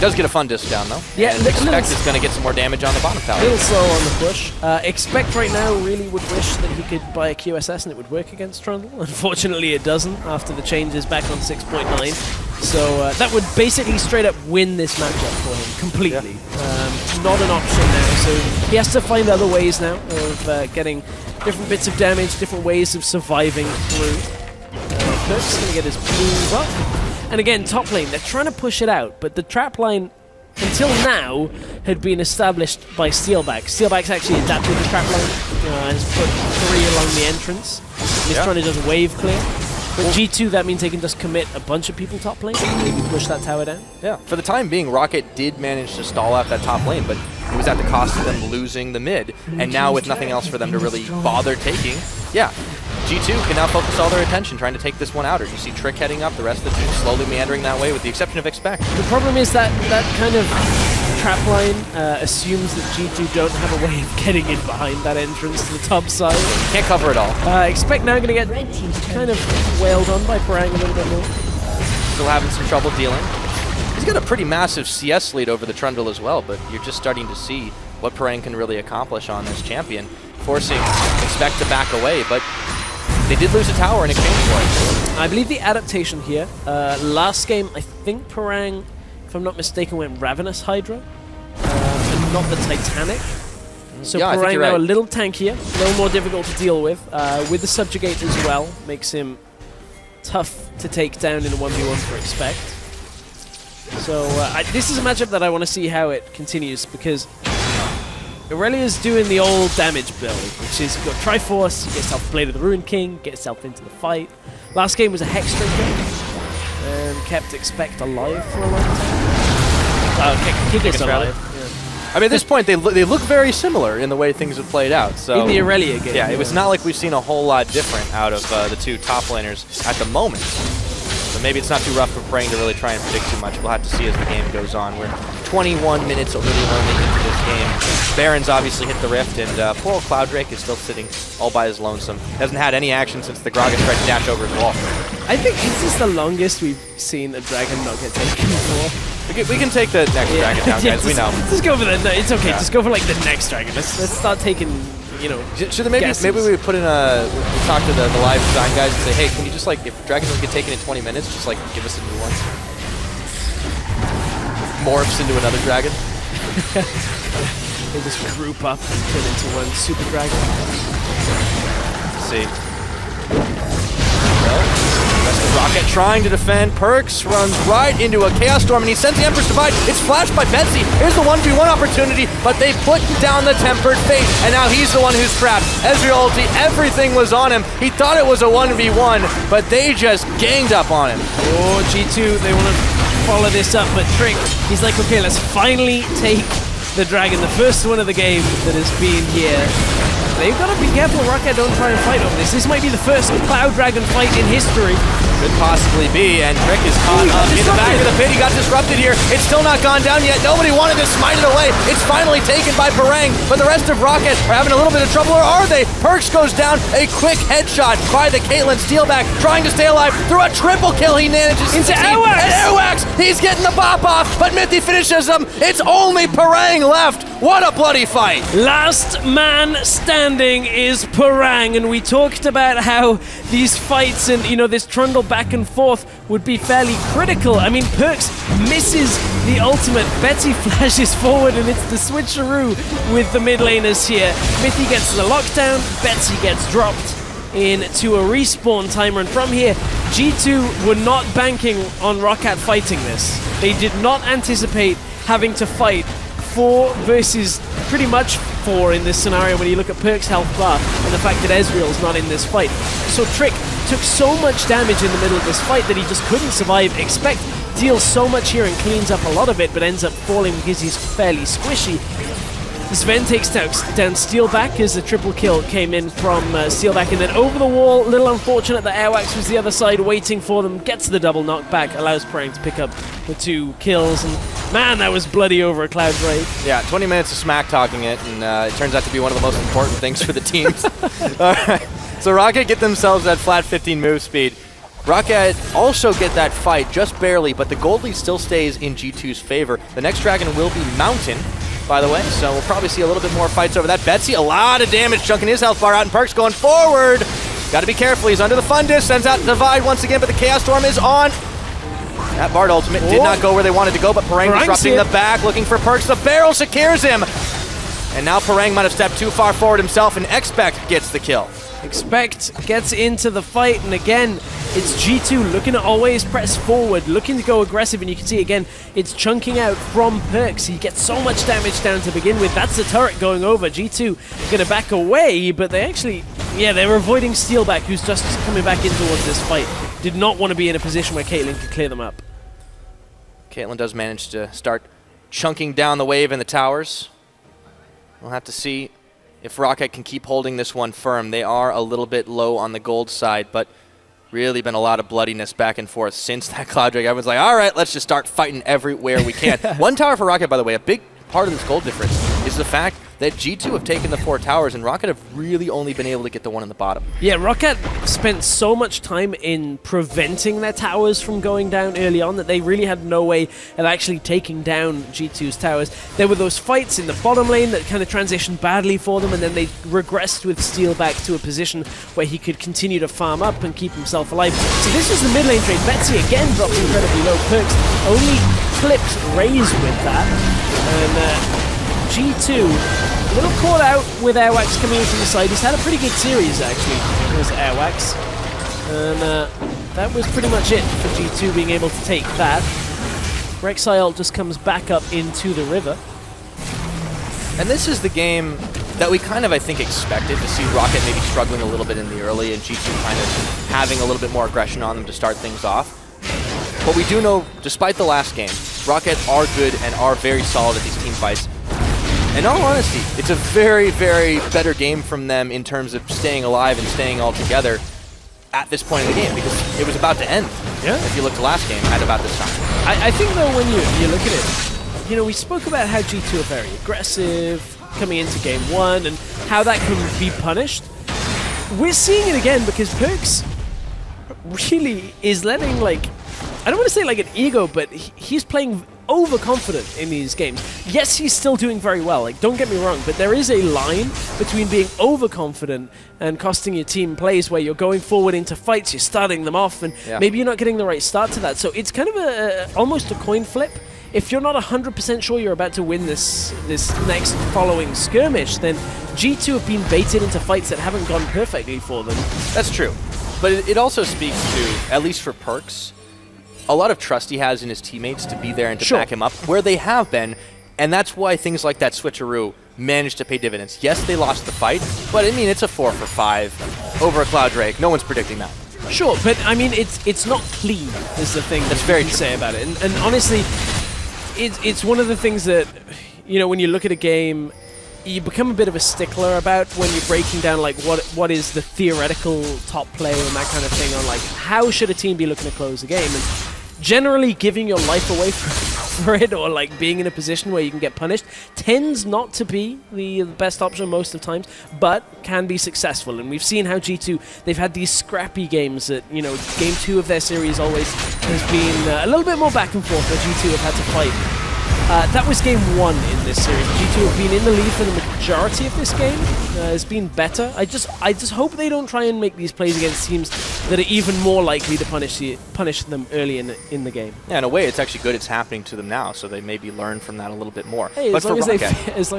So Does get a fun disc down, though. Yeah, and Expect is going to get some more damage on the bottom tower. A little slow on the push. Expect right now really would wish that he could buy a QSS and it would work against Trundle. Unfortunately, it doesn't after the changes back on 6.9. So that would basically straight up win this matchup for him completely. Yeah. Not an option now, so he has to find other ways now of getting different bits of damage, different ways of surviving through. Perk's going to get his blue up. And again, top lane, they're trying to push it out, but the trap line, until now, had been established by Steelback. Steelback's actually adapted the trap line, has put 3 along the entrance. He's trying to just wave clear. But G2, that means they can just commit a bunch of people top lane, maybe push that tower down. Yeah, for the time being, ROCCAT did manage to stall out that top lane, but it was at the cost of them losing the mid. And now with nothing else for them to really bother taking, G2 can now focus all their attention trying to take this one out. Or you see Trick heading up, the rest of the team slowly meandering that way with the exception of Expect. The problem is that kind of trap line assumes that G2 don't have a way of getting in behind that entrance to the top side. Can't cover it all. Expect now going to get kind of wailed on by Parang a little bit more. Still having some trouble dealing. He's got a pretty massive CS lead over the Trundle as well, but you're just starting to see what Parang can really accomplish on this champion, forcing Expect to back away, but they did lose a tower in exchange for it. I believe the adaptation here, last game, I think Parang, if I'm not mistaken, went Ravenous Hydra, and not the Titanic. So yeah, Parang now a little tankier, a little more difficult to deal with the Subjugate as well, makes him tough to take down in a 1v1 for Expect. So this is a matchup that I want to see how it continues, because Aurelia's doing the old damage build, which is you've got Triforce, you get yourself Blade of the Ruined King, get yourself into the fight. Last game was a Hex Drinker, and kept Expect alive for a long time. Kick us alive. I mean, at this point, they look very similar in the way things have played out. So in the Aurelia game. Yeah, it was not like we've seen a whole lot different out of the two top laners at the moment. So maybe it's not too rough for Parang to really try and predict too much. We'll have to see as the game goes on. We're 21 minutes really only into this game. Baron's obviously hit the rift, and poor old Cloud Drake is still sitting all by his lonesome. Hasn't had any action since the Gragas tried to dash over his wall. I think this is the longest we've seen a dragon not get taken before. We can take the next dragon down, guys. We know. Just go for the. No, it's okay. Yeah. Just go for like the next dragon. Let's start taking. You know. Should maybe we put in we talk to the live design guys and say, hey, can you just like if dragons don't get taken in 20 minutes, just like give us a new one. Morphs into another dragon. They just group up and turn into one super dragon. Let's see. Rest of ROCCAT trying to defend. Perks runs right into a Chaos Storm, and he sends the Emperor's Divide. It's flashed by Betsy. Here's the 1v1 opportunity, but they put down the Tempered Fate, and now he's the one who's trapped. Ezreal ulti, everything was on him. He thought it was a 1v1, but they just ganged up on him. Oh, G2, they want to follow this up, but Trick, he's like, okay, let's finally take the dragon, the first one of the game that has been here. They've got to be careful ROCCAT don't try and fight over this. This might be the first Cloud Dragon fight in history. Could possibly be, and Trick is caught up in the back of the pit. He got disrupted here. It's still not gone down yet. Nobody wanted to smite it away. It's finally taken by Parang, but the rest of ROCCAT are having a little bit of trouble, or are they? Perks goes down. A quick headshot by the Caitlyn. Steelback trying to stay alive. Through a triple kill, he manages into Airwax. And Airwax, he's getting the bop off, but Mithy finishes him. It's only Parang left. What a bloody fight. Last man standing is Parang, and we talked about how these fights and, you know, this trundle back and forth would be fairly critical. I mean, Perks misses the ultimate. Betsy flashes forward, and it's the switcheroo with the mid laners here. Mithy gets the lockdown, Betsy gets dropped into a respawn timer, and from here, G2 were not banking on ROCCAT fighting this. They did not anticipate having to fight 4 versus pretty much 4 in this scenario when you look at Perk's health bar and the fact that Ezreal's not in this fight. So Trick took so much damage in the middle of this fight that he just couldn't survive. Expect deals so much here and cleans up a lot of it, but ends up falling because he's fairly squishy. Sven takes down Steelback as the triple kill came in from Steelback, and then over the wall. Little unfortunate that Airwax was the other side waiting for them. Gets the double knockback, allows Parang to pick up the 2 kills, and man, that was bloody over a Cloud Drake. Yeah, 20 minutes of smack talking it, and it turns out to be one of the most important things for the teams. All right, so ROCCAT get themselves that flat 15 move speed. ROCCAT also get that fight just barely, but the gold lead still stays in G2's favor. The next dragon will be Mountain, by the way, so we'll probably see a little bit more fights over that. Betsy, a lot of damage, chunking his health bar out, and Perks going forward. Got to be careful, he's under the Fundus, sends out Divide once again, but the Chaos Storm is on. That Bard ultimate did not go where they wanted to go, but Parang disrupting the back, looking for Perks. The barrel secures him. And now Parang might have stepped too far forward himself, and Expect gets the kill. Expect gets into the fight, and again, it's G2 looking to always press forward, looking to go aggressive, and you can see again, it's chunking out from Perks. He gets so much damage down to begin with. That's the turret going over. G2 gonna back away, but they actually, yeah, they're avoiding Steelback, who's just coming back in towards this fight. Did not want to be in a position where Caitlyn could clear them up. Caitlyn does manage to start chunking down the wave in the towers. We'll have to see if ROCCAT can keep holding this one firm. They are a little bit low on the gold side, but really been a lot of bloodiness back and forth since that Cloud Drake. Everyone's like, all right, let's just start fighting everywhere we can. One tower for ROCCAT, by the way, a big part of this gold difference is the fact that G2 have taken the 4 towers and ROCCAT have really only been able to get the one in the bottom. Yeah, ROCCAT spent so much time in preventing their towers from going down early on that they really had no way of actually taking down G2's towers. There were those fights in the bottom lane that kind of transitioned badly for them, and then they regressed with Steel back to a position where he could continue to farm up and keep himself alive. So this was the mid lane trade. Betsy again dropped incredibly low. Perks only clipped Raze with that. And G2, a little caught out with Airwax coming in from the side. He's had a pretty good series, actually, with Airwax. And that was pretty much it for G2 being able to take that. Rek'Sai just comes back up into the river. And this is the game that we kind of, I think, expected to see ROCCAT maybe struggling a little bit in the early and G2 kind of having a little bit more aggression on them to start things off. But we do know, despite the last game, ROCCAT are good and are very solid at these team fights. In all honesty, it's a very, very better game from them in terms of staying alive and staying all together at this point in the game, because it was about to end. Yeah. If you look at the last game at about this time. I think, though, when you look at it, you know, we spoke about how G2 are very aggressive coming into game 1 and how that can be punished. We're seeing it again because Perks really is letting, like, I don't want to say like an ego, but he's playing overconfident in these games. Yes, he's still doing very well, like, don't get me wrong, but there is a line between being overconfident and costing your team plays where you're going forward into fights, you're starting them off, and maybe you're not getting the right start to that. So it's kind of almost a coin flip. If you're not 100% sure you're about to win this next following skirmish, then G2 have been baited into fights that haven't gone perfectly for them. That's true. But it also speaks to, at least for Perks, a lot of trust he has in his teammates to be there and to back him up where they have been, and that's why things like that switcheroo managed to pay dividends. Yes, they lost the fight, but I mean, it's a 4 for 5 over a Cloud Drake. No one's predicting that. Sure, but I mean, it's not clean is the thing that's very say about it. And honestly, it's one of the things that, you know, when you look at a game, you become a bit of a stickler about when you're breaking down like what is the theoretical top play and that kind of thing on like how should a team be looking to close the game, and generally giving your life away for it or like being in a position where you can get punished tends not to be the best option most of the times, but can be successful. And we've seen how G2, they've had these scrappy games that, you know, game 2 of their series always has been a little bit more back and forth where G2 have had to fight. That was game 1 in this series. G2 have been in the lead for the majority of this game. It's been better. I just hope they don't try and make these plays against teams that are even more likely to punish them early in the game. Yeah, in a way, it's actually good it's happening to them now, so they maybe learn from that a little bit more. Hey, but as long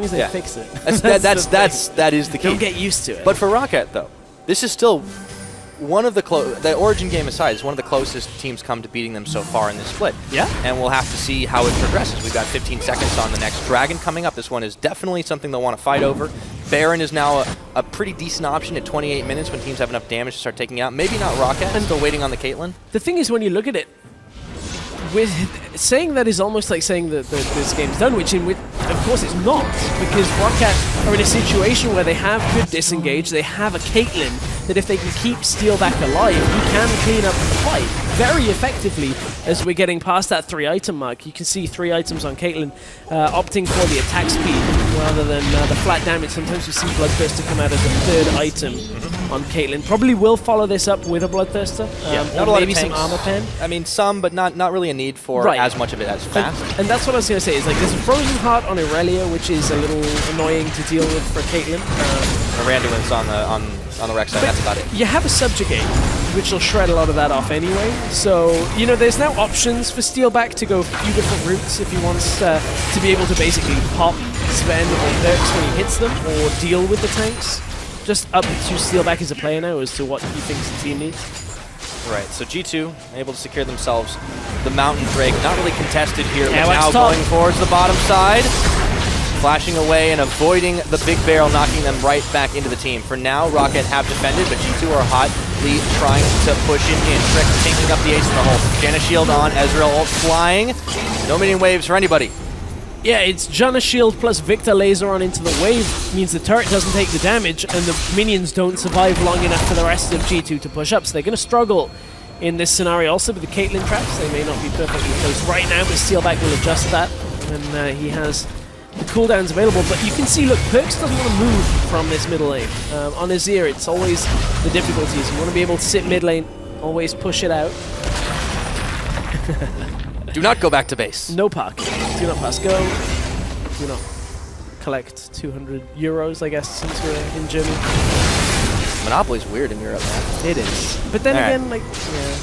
as they fix it. That is the key. Don't get used to it. But for ROCCAT, though, this is still one of the Origin game aside, is one of the closest teams come to beating them so far in this split. Yeah. And we'll have to see how it progresses. We've got 15 seconds on the next Dragon coming up. This one is definitely something they'll want to fight over. Baron is now a pretty decent option at 28 minutes when teams have enough damage to start taking out. Maybe not ROCCAT, and still waiting on the Caitlyn. The thing is, when you look at it, with saying that is almost like saying that this game's done, which of course it's not, because ROCCAT are in a situation where they have good disengage, they have a Caitlyn that if they can keep Steelback alive, he can clean up the fight very effectively as we're getting past that 3-item mark. You can see 3 items on Caitlyn, opting for the attack speed rather than the flat damage. Sometimes you see Bloodthirster come out as a 3rd item. on Caitlyn. Probably will follow this up with a Bloodthirster. Not a or lot maybe of some tanks. Armor Pen. I mean, some, but not really a need for as much of it as fast. And that's what I was going to say, is like there's a Frozen Heart on Irelia, which is a little annoying to deal with for Caitlyn. Randuin's on the rec side, that's about it. You have a Subjugate, which will shred a lot of that off anyway. So, you know, there's now options for Steelback to go a few different routes if he wants to be able to basically pop Sven or Perks when he hits them, or deal with the tanks. Just up to Steelback as a player now as to what he thinks the team needs. Right, so G2 able to secure themselves the Mountain Drake. Not really contested here, but Yeah, now top. going towards the bottom side. Flashing away and avoiding the big barrel, knocking them right back into the team. For now, ROCCAT have defended, but G2 are hotly trying to push it in. Trick taking up the ace in the hole. Janna Shield on, Ezreal ult flying. No minion waves for anybody. Yeah, it's Janna Shield plus Victor Laser on into the wave. Means the turret doesn't take the damage, and the minions don't survive long enough for the rest of G2 to push up. So they're going to struggle in this scenario. Also with the Caitlyn traps, they may not be perfectly placed right now, but Steelback will adjust that. And he has the cooldowns available. But you can see, look, Perks doesn't want to move from this middle lane. On Azir, it's always the difficulties. You want to be able to sit mid lane, always push it out. Do not go back to base. No park. Do not pass go. Do not collect 200 euros, I guess, since we're in Germany. Monopoly's weird in Europe, man. It is. But then again, like, yeah.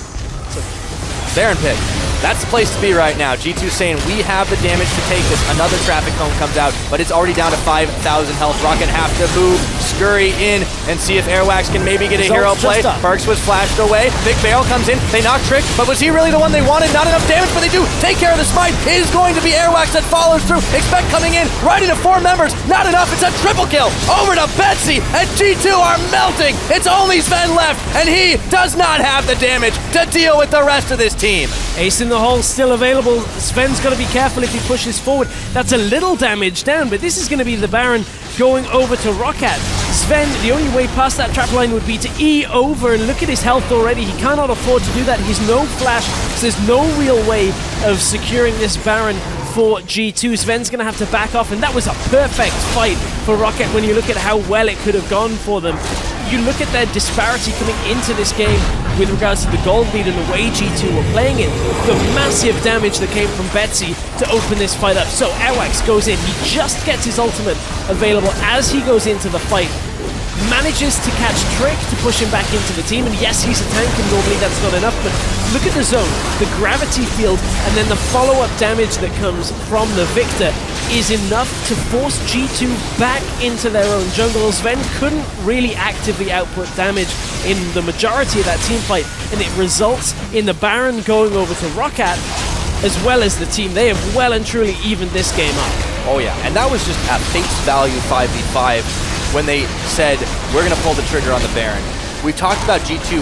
Baron pick. That's the place to be right now. G2 saying we have the damage to take this. Another traffic cone comes out, but it's already down to 5,000 health. ROCCAT have to move, scurry in, and see if Airwax can maybe get a hero play. Perks was flashed away. Big Barrel comes in. They knock Trick, but was he really the one they wanted? Not enough damage, but they do take care of the smite. It is going to be Airwax that follows through. Expect coming in right into 4 members. Not enough. It's a triple kill. Over to Betsy, and G2 are melting. It's only Sven left, and he does not have the damage to deal with the rest of this team. Ace in the hole still available. Sven's got to be careful if he pushes forward. That's a little damage down, but this is going to be the Baron going over to ROCCAT. Sven, the only way past that trap line would be to E over, and look at his health already. He cannot afford to do that. He's no flash, so there's no real way of securing this Baron for G2. Sven's going to have to back off, and that was a perfect fight for ROCCAT when you look at how well it could have gone for them. You look at their disparity coming into this game with regards to the gold lead and the way G2 were playing it, the massive damage that came from Betsy to open this fight up. So Airwax goes in, he just gets his ultimate available as he goes into the fight, manages to catch Trick to push him back into the team, and yes, he's a tank and normally that's not enough, but look at the zone, the gravity field, and then the follow-up damage that comes from the Victor is enough to force G2 back into their own jungle. Sven couldn't really actively output damage in the majority of that team fight, and it results in the Baron going over to ROCCAT as well as the team. They have well and truly evened this game up. Oh yeah, and that was just at face value 5v5 when they said, we're going to pull the trigger on the Baron. We've talked about G2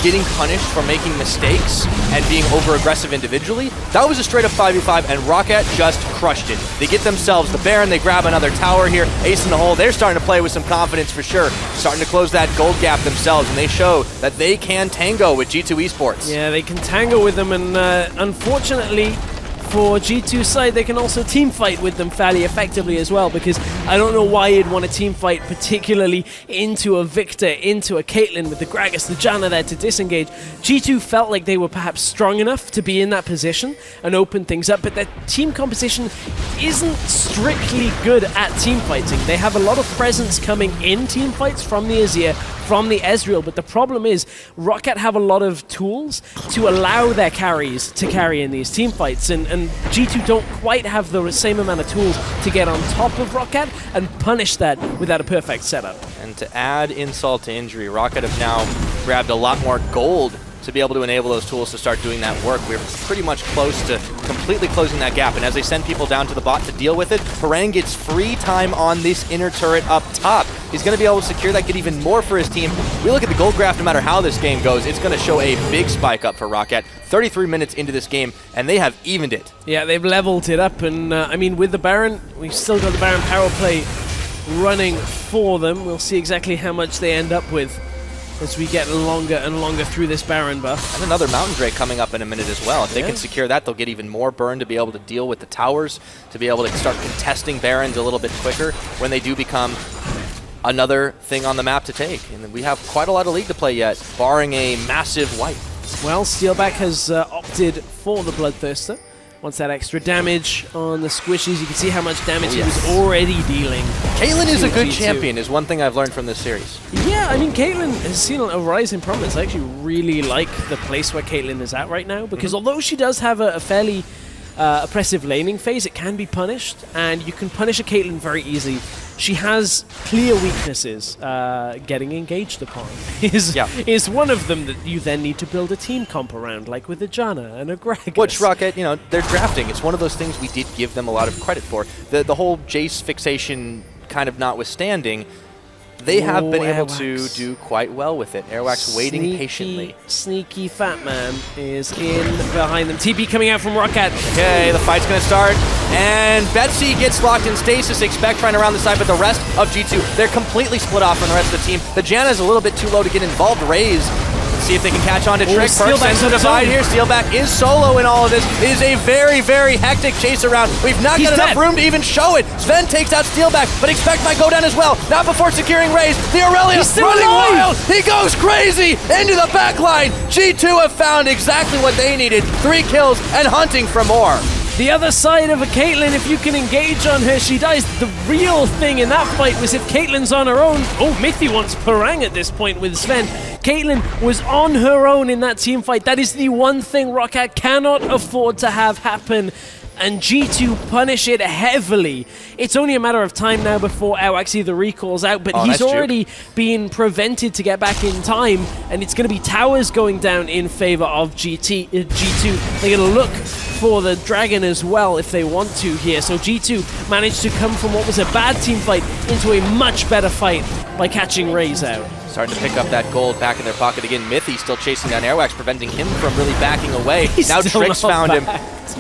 getting punished for making mistakes and being over-aggressive individually. That was a straight-up 5v5, and ROCCAT just crushed it. They get themselves the Baron, they grab another tower here, ace in the hole. They're starting to play with some confidence for sure, starting to close that gold gap themselves, and they show that they can tango with G2 Esports. Yeah, they can tango with them, and unfortunately, for G2's side, they can also team fight with them fairly effectively as well, because I don't know why you'd want to team fight, particularly into a Victor, into a Caitlyn with the Gragas, the Janna there to disengage. G2 felt like they were perhaps strong enough to be in that position and open things up, but their team composition isn't strictly good at team fighting. They have a lot of presence coming in team fights from the Azir, from the Ezreal, but the problem is ROCCAT have a lot of tools to allow their carries to carry in these team fights, and G2 don't quite have the same amount of tools to get on top of ROCCAT and punish that without a perfect setup. And to add insult to injury, ROCCAT have now grabbed a lot more gold to be able to enable those tools to start doing that work. We're pretty much close to completely closing that gap, and as they send people down to the bot to deal with it, Harang gets free time on this inner turret up top. He's going to be able to secure that, get even more for his team. We look at the gold graph, no matter how this game goes, it's going to show a big spike up for ROCCAT. 33 minutes into this game, and they have evened it. Yeah, they've leveled it up, and I mean, with the Baron, we've still got the Baron power play running for them. We'll see exactly how much they end up with as we get longer and longer through this Baron buff. And another Mountain Drake coming up in a minute as well. If they can secure that, they'll get even more burn to be able to deal with the towers, to be able to start contesting Barons a little bit quicker when they do become another thing on the map to take. And we have quite a lot of League to play yet, barring a massive wipe. Well, Steelback has opted for the Bloodthirster. Wants that extra damage on the squishies. You can see how much damage he was already dealing. Caitlyn is a good champion, is one thing I've learned from this series. Yeah, I mean, Caitlyn has seen a rise in prominence. I actually really like the place where Caitlyn is at right now, because although she does have a fairly oppressive laning phase, it can be punished, and you can punish a Caitlyn very easily. She has clear weaknesses. Getting engaged upon is one of them that you then need to build a team comp around, like with a Janna and a Gragas. Which ROCCAT, you know, they're drafting. It's one of those things we did give them a lot of credit for. The whole Jace fixation kind of notwithstanding, they have been able to do quite well with it. Airwax waiting patiently. Sneaky Fat Man is in behind them. TP coming out from ROCCAT. Okay, the fight's going to start. And Betsy gets locked in stasis. Expect trying around the side, but the rest of G2, they're completely split off from the rest of the team. The Janna is a little bit too low to get involved. Raze, see if they can catch on to Trick. Perk sends the divide here. Steelback is solo in all of this. It is a very, very hectic chase around. We've not got enough room to even show it. Sven takes out Steelback, but Expect might go down as well. Not before securing Raze. The Aurelius running wild. He goes crazy into the back line. G2 have found exactly what they needed. 3 kills and hunting for more. The other side of a Caitlyn, if you can engage on her, she dies. The real thing in that fight was if Caitlyn's on her own. Oh, Mithy wants Parang at this point with Sven. Caitlyn was on her own in that team fight. That is the one thing ROCCAT cannot afford to have happen. And G2 punish it heavily. It's only a matter of time now before Airwax either recalls out, but he's already been prevented to get back in time, and it's going to be towers going down in favor of G2. They're going to look for the Dragon as well if they want to here. So G2 managed to come from what was a bad team fight into a much better fight by catching Raze out. Starting to pick up that gold back in their pocket again. Mithy still chasing down Airwax, preventing him from really backing away. Now Trick's found him.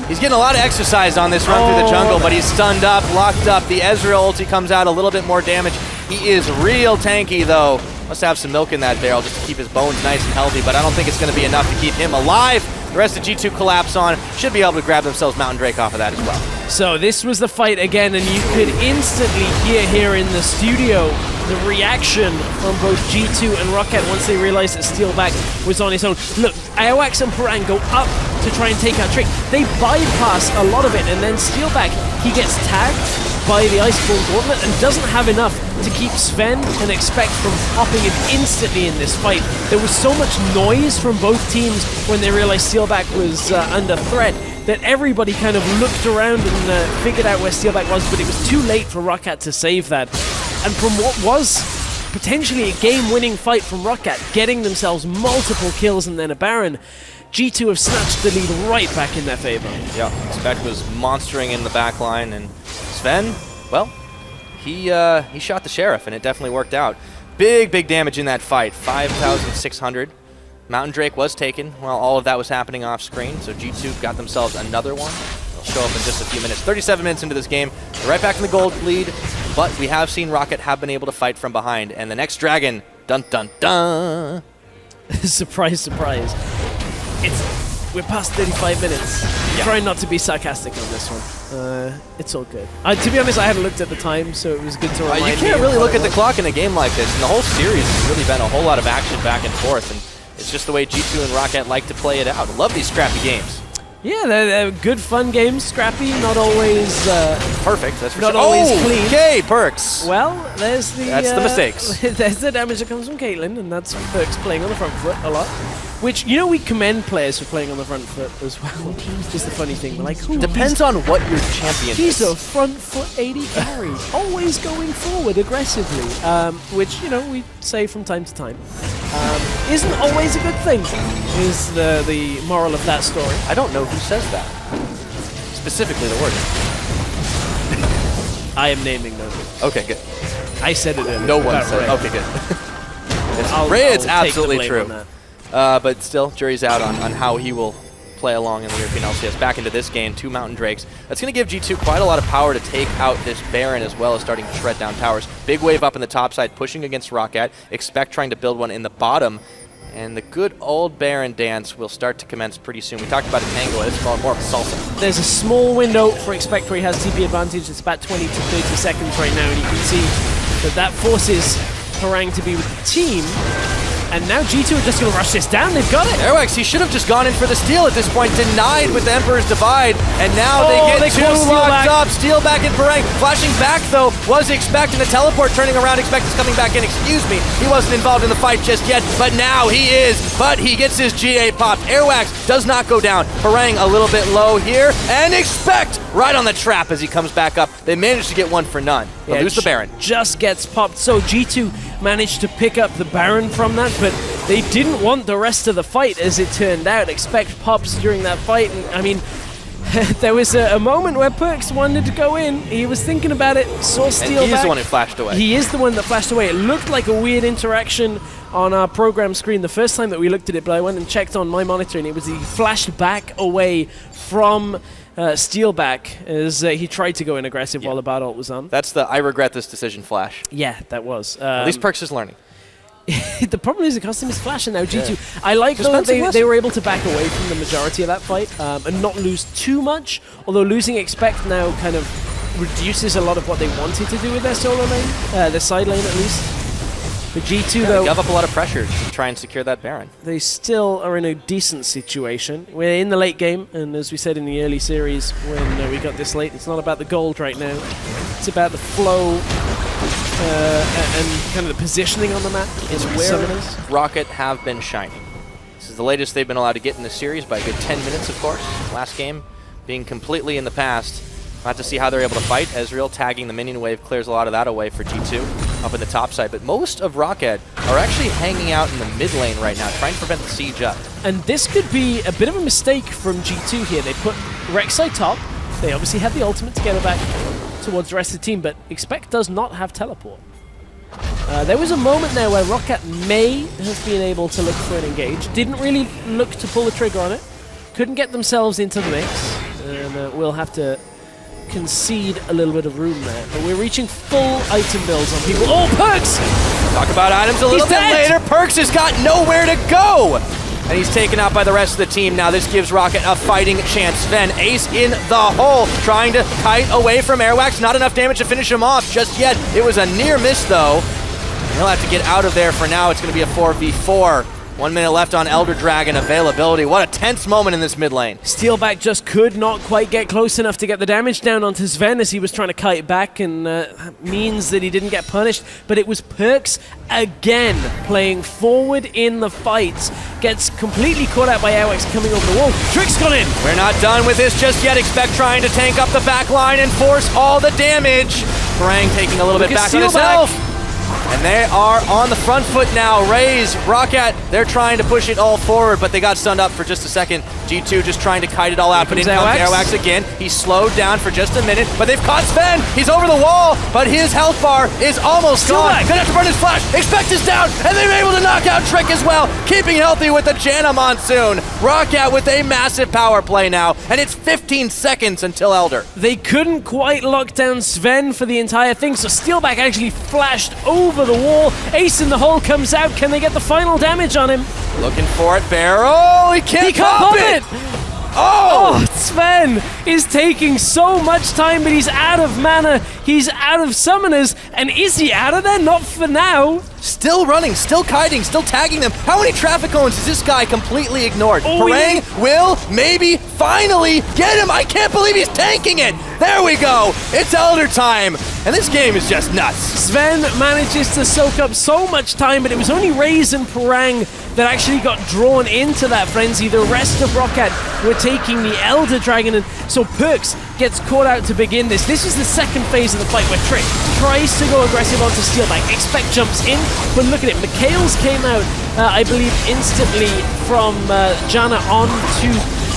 He's getting a lot of exercise on this run through the jungle, but he's stunned up, locked up. The Ezreal ulti comes out, a little bit more damage. He is real tanky, though. Must have some milk in that barrel just to keep his bones nice and healthy, but I don't think it's going to be enough to keep him alive. The rest of G2 collapse on. Should be able to grab themselves Mountain Drake off of that as well. So this was the fight again, and you could instantly hear here in the studio the reaction from both G2 and ROCCAT once they realized that Steelback was on his own. Look, Airwax and Parang go up to try and take out Trick. They bypass a lot of it, and then Steelback, he gets tagged by the Iceborne Gauntlet and doesn't have enough to keep Sven and Expect from hopping in instantly in this fight. There was so much noise from both teams when they realized Steelback was under threat that everybody kind of looked around and figured out where Steelback was, but it was too late for ROCCAT to save that. And from what was potentially a game-winning fight from ROCCAT, getting themselves multiple kills and then a Baron, G2 have snatched the lead right back in their favor. Yeah, Expect was monstering in the back line, and Sven, well, he shot the Sheriff, and it definitely worked out. Big damage in that fight, 5,600. Mountain Drake was taken while all of that was happening off screen, so G2 got themselves another one. They'll show up in just a few minutes. 37 minutes into this game, they're right back in the gold lead, but we have seen ROCCAT have been able to fight from behind, and the next Dragon, dun dun dun! Surprise, surprise. We're past 35 minutes. Yeah. Trying not to be sarcastic on this one. It's all good. To be honest, I hadn't looked at the time, so it was good to remind me. You can't really look at the clock in a game like this, and the whole series has really been a whole lot of action back and forth, and it's just the way G2 and ROCCAT like to play it out. I love these scrappy games. Yeah, they're good, fun games. Scrappy, not always perfect. That's for not sure. always clean. Okay, Perks. Well, that's the mistakes. There's the damage that comes from Caitlyn, and that's Perks playing on the front foot a lot. Which, you know, we commend players for playing on the front foot as well. It's just a funny thing. Like, depends on what your champion is. He's a front foot AD carry, always going forward aggressively, which, you know, we say from time to time. Isn't always a good thing, is the moral of that story. I don't know who says that. Specifically the word. I am naming no names. Okay, good. I said it earlier. No one said it. Okay, good. It's absolutely true. But still, jury's out on how he will play along in the European LCS. Back into this game, 2 Mountain Drakes. That's going to give G2 quite a lot of power to take out this Baron, as well as starting to shred down towers. Big wave up in the top side, pushing against ROCCAT. Expect trying to build one in the bottom. And the good old Baron dance will start to commence pretty soon. We talked about a tango, it's more of a salsa. There's a small window for Expect where he has TP advantage. It's about 20 to 30 seconds right now, and you can see but that forces Parang to be with the team. And now G2 are just going to rush this down. They've got it. ROCCAT, he should have just gone in for the steal at this point, denied with the Emperor's Divide, and now they get two locked up. Steal back in Parang. Flashing back, though, was expecting the teleport, turning around, expect is coming back in. Excuse me, he wasn't involved in the fight just yet, but now he is. But he gets his GA popped. ROCCAT does not go down. Parang a little bit low here, and expect right on the trap as he comes back up. They managed to get one for none. They'll lose the Baron. Just gets popped. So G2 managed to pick up the Baron from that, but they didn't want the rest of the fight, as it turned out. Expect pops during that fight. And, I mean, there was a moment where Perks wanted to go in. He was thinking about it, saw steal and he's back. The one who flashed away. He is the one that flashed away. It looked like a weird interaction on our program screen the first time that we looked at it, but I went and checked on my monitor, and it was he flashed back away from Steelback as he tried to go in aggressive while the bad ult was on. That's the I regret this decision flash. Yeah, that was. At least Perks is learning. The problem is the custom is flashing now, G2. I like though that they were able to back away from the majority of that fight and not lose too much, although losing Expect now kind of reduces a lot of what they wanted to do with their solo lane, their side lane at least. But G2 though... They gave up a lot of pressure to try and secure that Baron. They still are in a decent situation. We're in the late game, and as we said in the early series when we got this late, it's not about the gold right now. It's about the flow and kind of the positioning on the map. It's where ROCCAT have been shining. This is the latest they've been allowed to get in the series by a good 10 minutes, of course. Last game being completely in the past. We'll have to see how they're able to fight. Ezreal tagging the minion wave clears a lot of that away for G2 up in the top side. But most of ROCCAT are actually hanging out in the mid lane right now, trying to prevent the siege up. And this could be a bit of a mistake from G2 here. They put Rek'Sai top. They obviously had the ultimate to get her back towards the rest of the team, but Expect does not have teleport. There was a moment there where ROCCAT may have been able to look for an engage. Didn't really look to pull the trigger on it. Couldn't get themselves into the mix. And we'll have to concede a little bit of room there. But we're reaching full item builds on people. Oh, Perks! Talk about items a little bit later. Perks has got nowhere to go! And he's taken out by the rest of the team. Now this gives ROCCAT a fighting chance. Sven, ace in the hole, trying to kite away from Airwax. Not enough damage to finish him off just yet. It was a near miss, though. He'll have to get out of there for now. It's going to be a 4v4. 1 minute left on Elder Dragon availability. What a tense moment in this mid lane. Steelback just could not quite get close enough to get the damage down onto Sven as he was trying to kite back, and means that he didn't get punished. But it was Perks again playing forward in the fight. Gets completely caught out by Airwax coming over the wall. Trick's gone in. We're not done with this just yet. Expect trying to tank up the back line and force all the damage. Parang taking a little bit back on himself. And they are on the front foot now. Raze, ROCCAT, they're trying to push it all forward, but they got stunned up for just a second. G2 just trying to kite it all out, but in comes Airwax again. He's slowed down for just a minute, but they've caught Sven. He's over the wall, but his health bar is almost gone. Gonna have to burn his flash. Expect is down, and they're able to knock out Trick as well, keeping healthy with the Janna Monsoon. ROCCAT with a massive power play now, and it's 15 seconds until Elder. They couldn't quite lock down Sven for the entire thing, so Steelback actually flashed over the wall. Ace in the hole comes out. Can they get the final damage on him? Looking for it, Barrow. He can't pop it. Oh! Sven is taking so much time, but he's out of mana. He's out of summoners. And is he out of there? Not for now. Still running, still kiting, still tagging them. How many traffic cones has this guy completely ignored? Parang will maybe finally get him. I can't believe he's tanking it. There we go. It's Elder time. And this game is just nuts. Sven manages to soak up so much time, but it was only Raze and Parang that actually got drawn into that frenzy. The rest of ROCCAT were taking the Elder Dragon, and so Perks gets caught out to begin this. This is the second phase of the fight where Trick tries to go aggressive onto Steelback. Expect jumps in, but look at it. Mikhail's came out, I believe, instantly from Janna onto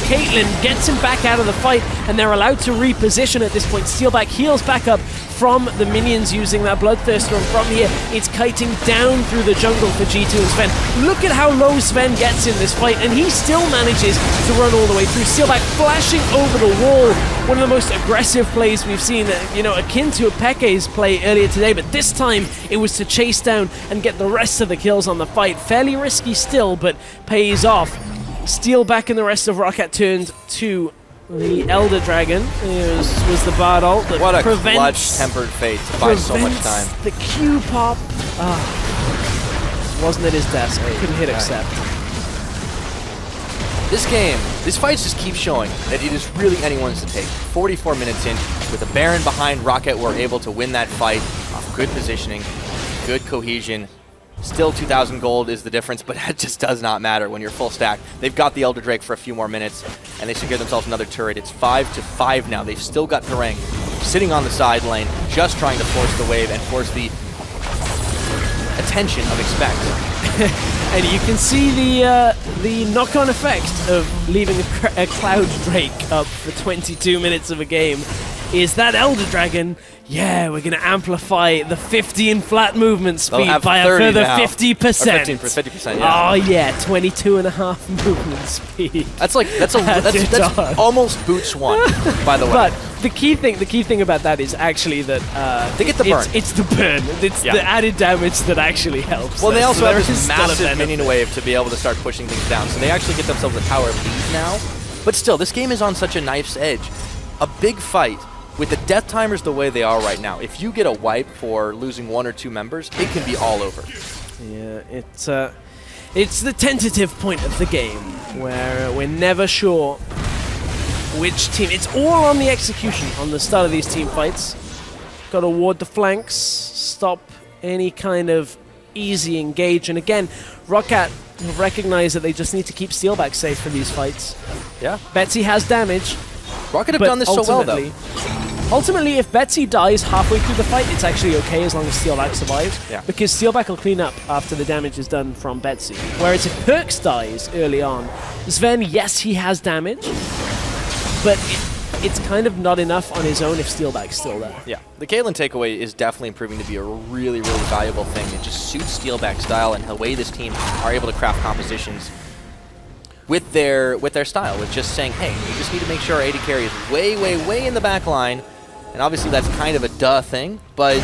Caitlyn, gets him back out of the fight, and they're allowed to reposition at this point. Steelback heals back up from the minions using that Bloodthirster, and from here, it's kiting down through the jungle for G2 and Sven. Look at how low Sven gets in this fight, and he still manages to run all the way through. Steelback flashing over the wall. One of the most aggressive plays we've seen, akin to Peke's play earlier today, but this time it was to chase down and get the rest of the kills on the fight. Fairly risky still, but pays off. Steelback and the rest of ROCCAT turned to The Elder Dragon was the Bard ult that What a prevents, clutch Tempered Fate to buy so much time. the Q pop. Wasn't at his desk. Couldn't hit accept. This game, these fights just keep showing that it is really anyone's to take. 44 minutes in, with the Baron behind ROCCAT, we're able to win that fight off good positioning, good cohesion. Still 2,000 gold is the difference, but that just does not matter when you're full stack. They've got the Elder Drake for a few more minutes, and they secure themselves another turret. It's 5-5 now. They've still got Terang sitting on the side lane, just trying to force the wave and force the attention of Expect. And you can see the knock-on effect of leaving a Cloud Drake up for 22 minutes of a game is that Elder Dragon. Yeah, we're going to amplify the 15 flat movement speed by a further 50%. 50%, yeah. Oh yeah, 22.5 movement speed. That's almost boots one, by the way. But the key thing about that is actually that they get the burn. It's the burn. It's the added damage that actually helps. Well, they also have this still a massive benefit. minion wave to be able to start pushing things down, so they actually get themselves a tower lead now. But still, this game is on such a knife's edge. A big fight. With the death timers the way they are right now, if you get a wipe for losing 1 or 2 members, it can be all over. Yeah, it's the tentative point of the game where we're never sure which team. It's all on the execution on the start of these team fights. Got to ward the flanks, stop any kind of easy engage, and again, ROCCAT have recognized that they just need to keep Steelback safe for these fights. Yeah, Betsy has damage. ROCCAT have done this so well, though. Ultimately, if Betsy dies halfway through the fight, it's actually okay as long as Steelback survives. Yeah. Because Steelback will clean up after the damage is done from Betsy. Whereas if Perks dies early on, Sven, yes, he has damage, but it's kind of not enough on his own if Steelback's still there. Yeah, the Caitlyn takeaway is definitely proving to be a really, really valuable thing. It just suits Steelback's style and the way this team are able to craft compositions with their style, with just saying, hey, we just need to make sure our AD carry is way, way, way in the back line. And obviously that's kind of a duh thing, but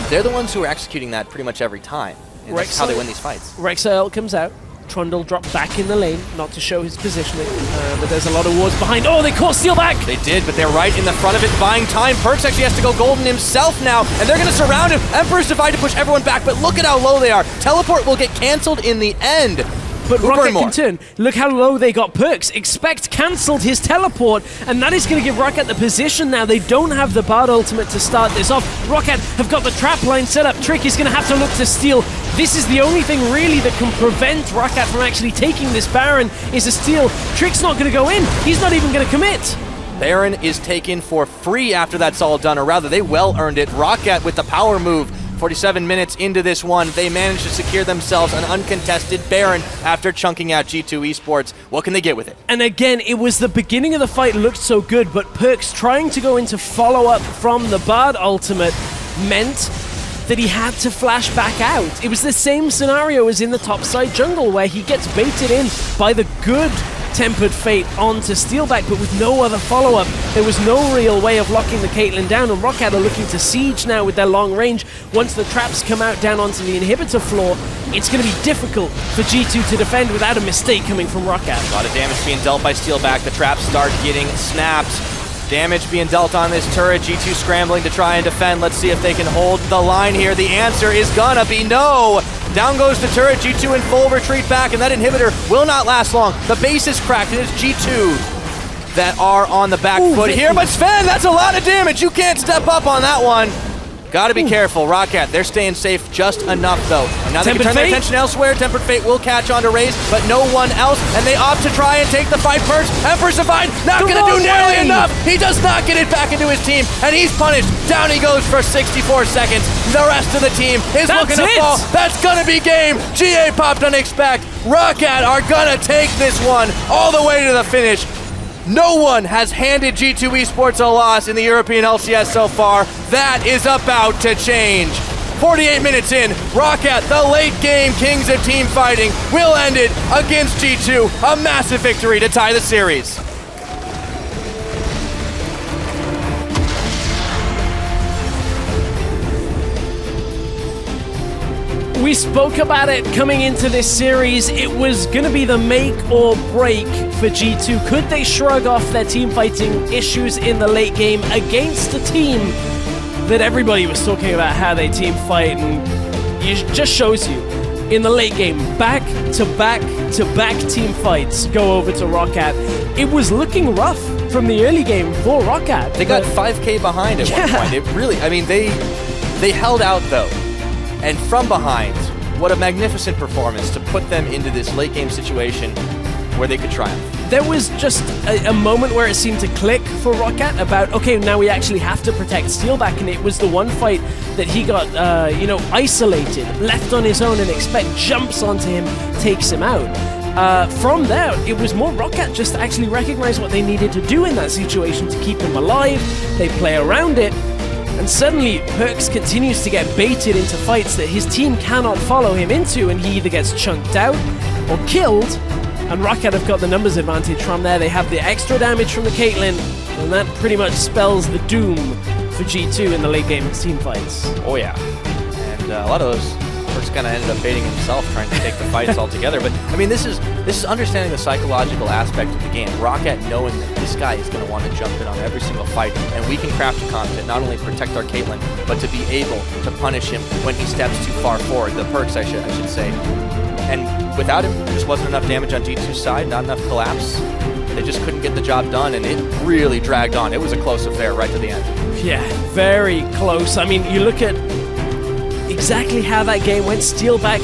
they're the ones who are executing that pretty much every time. And that's how they win these fights. Rexael comes out. Trundle dropped back in the lane, not to show his positioning, but there's a lot of wards behind. Oh, they caught Steelback! They did, but they're right in the front of it, buying time. Perks actually has to go golden himself now, and they're going to surround him. Emperor's Divide to push everyone back, but look at how low they are. Teleport will get canceled in the end. But ROCCAT can turn. Look how low they got Perks. Expect cancelled his teleport, and that is going to give ROCCAT the position now. They don't have the Bard ultimate to start this off. ROCCAT have got the trap line set up. Trick is going to have to look to steal. This is the only thing really that can prevent ROCCAT from actually taking this Baron is a steal. Trick's not going to go in. He's not even going to commit. Baron is taken for free after that's all done, or rather, they well earned it. ROCCAT with the power move. 47 minutes into this one, they managed to secure themselves an uncontested Baron after chunking out G2 Esports. What can they get with it? And again, it was the beginning of the fight looked so good, but Perks trying to go into follow-up from the Bard ultimate meant that he had to flash back out. It was the same scenario as in the topside jungle where he gets baited in by the good Tempered Fate onto Steelback, but with no other follow-up. There was no real way of locking the Caitlyn down, and ROCCAT are looking to siege now with their long range. Once the traps come out down onto the inhibitor floor, it's going to be difficult for G2 to defend without a mistake coming from ROCCAT. A lot of damage being dealt by Steelback. The traps start getting snapped. Damage being dealt on this turret. G2 scrambling to try and defend. Let's see if they can hold the line here. The answer is gonna be no. Down goes the turret. G2 in full retreat back, and that inhibitor will not last long. The base is cracked. It is G2 that are on the back foot here. But Sven, that's a lot of damage. You can't step up on that one. Gotta be careful. ROCCAT, they're staying safe just enough, though. And now they can turn their attention elsewhere. Tempered Fate will catch on to Raze, but no one else. And they opt to try and take the fight first. Emperor's Divide, not gonna do nearly enough. He does not get it back into his team, and he's punished. Down he goes for 64 seconds. The rest of the team is looking to fall. That's gonna be game. GA popped on Expect. ROCCAT are gonna take this one all the way to the finish. No one has handed G2 Esports a loss in the European LCS so far. That is about to change. 48 minutes in, ROCCAT, the late game kings of team fighting, will end it against G2. A massive victory to tie the series. We spoke about it coming into this series. It was going to be the make or break for G2. Could they shrug off their team fighting issues in the late game against a team that everybody was talking about how they team fight, and it just shows you in the late game, back to back to back team fights go over to ROCCAT. It was looking rough from the early game for ROCCAT. They got 5K behind at one point. It really, I mean, they held out though. And from behind, what a magnificent performance to put them into this late game situation where they could triumph. There was just a moment where it seemed to click for ROCCAT about, okay, now we actually have to protect Steelback, and it was the one fight that he got, isolated, left on his own, and Expect jumps onto him, takes him out. From there, it was more ROCCAT just to actually recognize what they needed to do in that situation to keep him alive. They play around it. And suddenly, Perks continues to get baited into fights that his team cannot follow him into, and he either gets chunked out or killed. And ROCCAT have got the numbers advantage from there. They have the extra damage from the Caitlyn, and that pretty much spells the doom for G2 in the late game team fights. Oh yeah, and a lot of those Perks kind of ended up baiting himself, trying to take the fights altogether. But I mean, this is understanding the psychological aspect of the game. ROCCAT knowing that this guy is going to want to jump in on every single fight, and we can craft a content, not only protect our Caitlyn, but to be able to punish him when he steps too far forward. The Perks, I should say. And without him, there just wasn't enough damage on G2's side, not enough collapse. They just couldn't get the job done, and it really dragged on. It was a close affair right to the end. Yeah, very close. I mean, you look at exactly how that game went. Steelback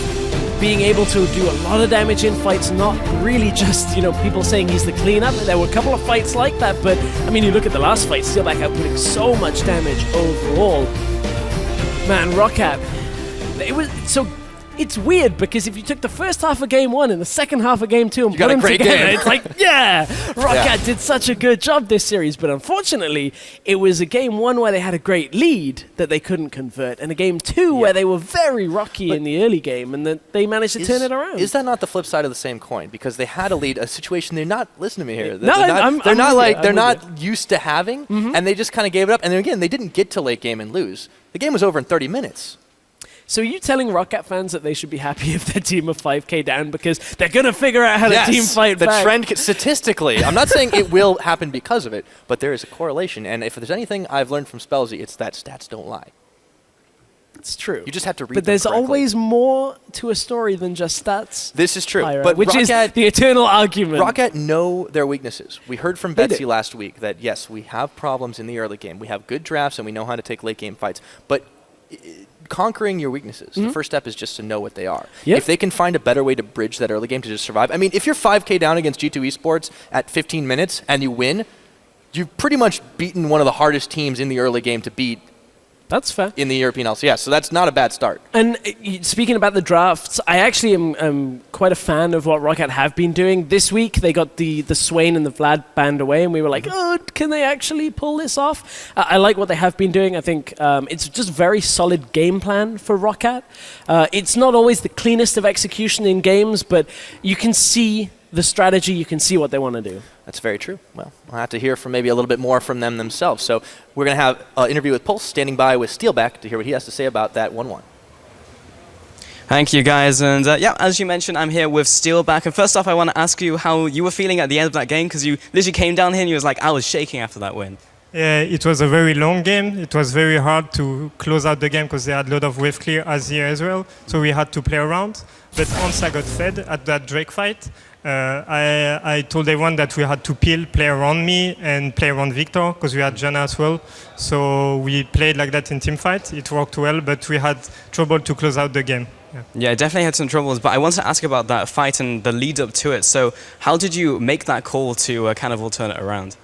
being able to do a lot of damage in fights, not really just, people saying he's the cleanup. There were a couple of fights like that, but I mean, you look at the last fight, Steelback outputting so much damage overall. Man, ROCCAT, it's weird because if you took the first half of game one and the second half of game two and put them together, it's like, ROCCAT did such a good job this series. But unfortunately, it was a game one where they had a great lead that they couldn't convert, and a game two where they were very rocky in the early game, and that they managed to turn it around. Is that not the flip side of the same coin? Because they had a lead, a situation they're not. Listen to me here. They're not used to having, and they just kind of gave it up. And then again, they didn't get to late game and lose. The game was over in 30 minutes. So are you telling ROCCAT fans that they should be happy if their team are 5K down because they're going to figure out how to team fight back? The trend, statistically, I'm not saying it will happen because of it, but there is a correlation. And if there's anything I've learned from Spellsy, it's that stats don't lie. It's true. You just have to read But them there's correctly. always more to a story than just stats. This is true. Right, but which is the eternal argument. ROCCAT know their weaknesses. We heard from Betsy last week that, yes, we have problems in the early game. We have good drafts, and we know how to take late game fights. But conquering your weaknesses, the first step is just to know what they are. Yep. If they can find a better way to bridge that early game to just survive. I mean, if you're 5K down against G2 Esports at 15 minutes and you win, you've pretty much beaten one of the hardest teams in the early game to beat. That's fair. In the European LCS, so that's not a bad start. And speaking about the drafts, I actually am quite a fan of what ROCCAT have been doing. This week, they got the Swain and the Vlad banned away, and we were like, oh, can they actually pull this off? I like what they have been doing. I think it's just very solid game plan for ROCCAT. It's not always the cleanest of execution in games, but you can see the strategy, you can see what they want to do. That's very true. Well, we'll have to hear from maybe a little bit more from them themselves. So we're going to have an interview with Pulse, standing by with Steelback to hear what he has to say about that 1-1. Thank you, guys. And as you mentioned, I'm here with Steelback. And first off, I want to ask you how you were feeling at the end of that game, because you literally came down here and you was like, I was shaking after that win. Yeah, it was a very long game. It was very hard to close out the game because they had a lot of wave clear as here as well. So we had to play around. But once I got fed at that Drake fight, I told everyone that we had to play around me and play around Victor because we had Jana as well. So we played like that in team fight. It worked well, but we had trouble to close out the game. Yeah, definitely had some troubles. But I want to ask about that fight and the lead up to it. So how did you make that call to kind of all turn it around?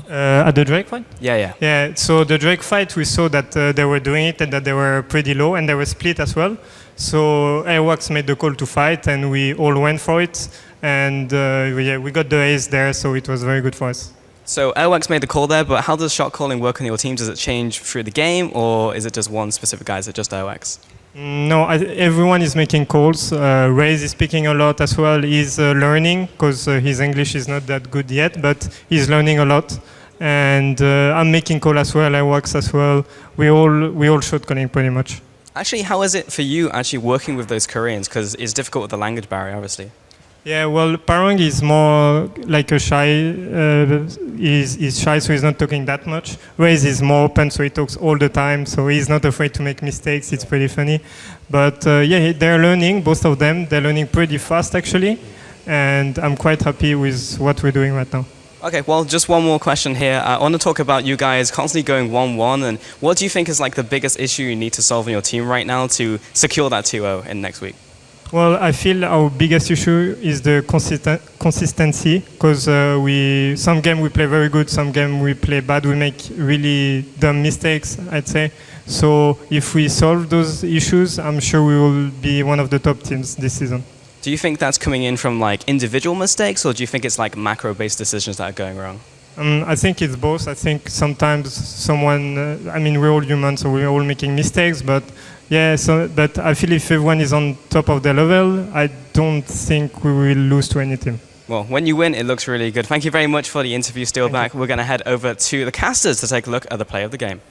At the Drake fight? Yeah. So the Drake fight, we saw that they were doing it and that they were pretty low and they were split as well. So ROC made the call to fight and we all went for it. And we got the ace there, so it was very good for us. So ROC made the call there, but how does shot calling work on your team? Does it change through the game, or is it just one specific guy? Is it just ROC? No, everyone is making calls. Raze is speaking a lot as well. He's learning because his English is not that good yet, but he's learning a lot. And I'm making calls as well. ROC as well. We all shot calling pretty much. Actually, how is it for you actually working with those Koreans? Because it's difficult with the language barrier, obviously. Yeah, well, Parang is more like a shy, he's shy, so he's not talking that much. Raze is more open, so he talks all the time, so he's not afraid to make mistakes. It's pretty funny. But yeah, they're learning, both of them. They're learning pretty fast, actually. And I'm quite happy with what we're doing right now. Okay, well, just one more question here. I want to talk about you guys constantly going 1-1, and what do you think is like the biggest issue you need to solve in your team right now to secure that 2-0 in next week? Well, I feel our biggest issue is the consistency, because some game we play very good, some game we play bad, we make really dumb mistakes, I'd say. So if we solve those issues, I'm sure we will be one of the top teams this season. Do you think that's coming in from like individual mistakes, or do you think it's like macro-based decisions that are going wrong? I think it's both. I think sometimes someone, I mean, we're all human, so we're all making mistakes, but yeah, but I feel if everyone is on top of their level, I don't think we will lose to any team. Well, when you win, it looks really good. Thank you very much for the interview, Steelback. We're going to head over to the casters to take a look at the play of the game.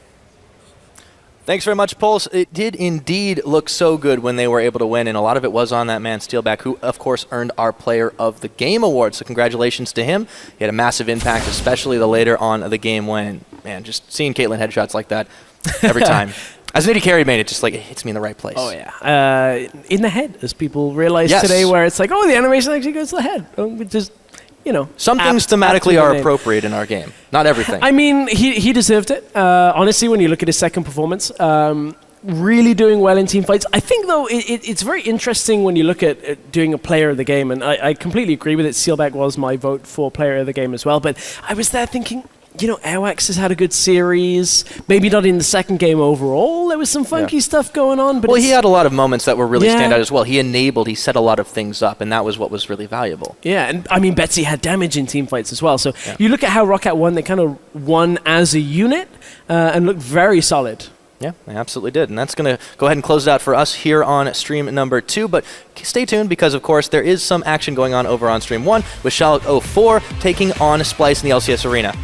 Thanks very much, Pulse. It did indeed look so good when they were able to win, and a lot of it was on that man, Steelback, who, of course, earned our Player of the Game award. So congratulations to him. He had a massive impact, especially the later on of the game when, man, just seeing Caitlyn headshots like that every time. As an AD carry main, it just like it hits me in the right place. Oh yeah, in the head, as people realize today, where it's like, oh, the animation actually goes to the head. Just, you know, some things thematically are appropriate in our game. Not everything. I mean, he deserved it. Honestly, when you look at his second performance, really doing well in team fights. I think though it's very interesting when you look at doing a player of the game, and I completely agree with it. Steelback was my vote for player of the game as well. But I was there thinking, you know, ROCCAT has had a good series. Maybe not in the second game overall. There was some funky stuff going on. But well, he had a lot of moments that were really stand out as well. He set a lot of things up, and that was what was really valuable. Yeah, and I mean, Betsy had damage in team fights as well. So you look at how ROCCAT won, they kind of won as a unit and looked very solid. Yeah, they absolutely did. And that's going to go ahead and close it out for us here on stream number 2. But stay tuned because, of course, there is some action going on over on stream 1 with Charlotte 04 taking on Splice in the LCS arena.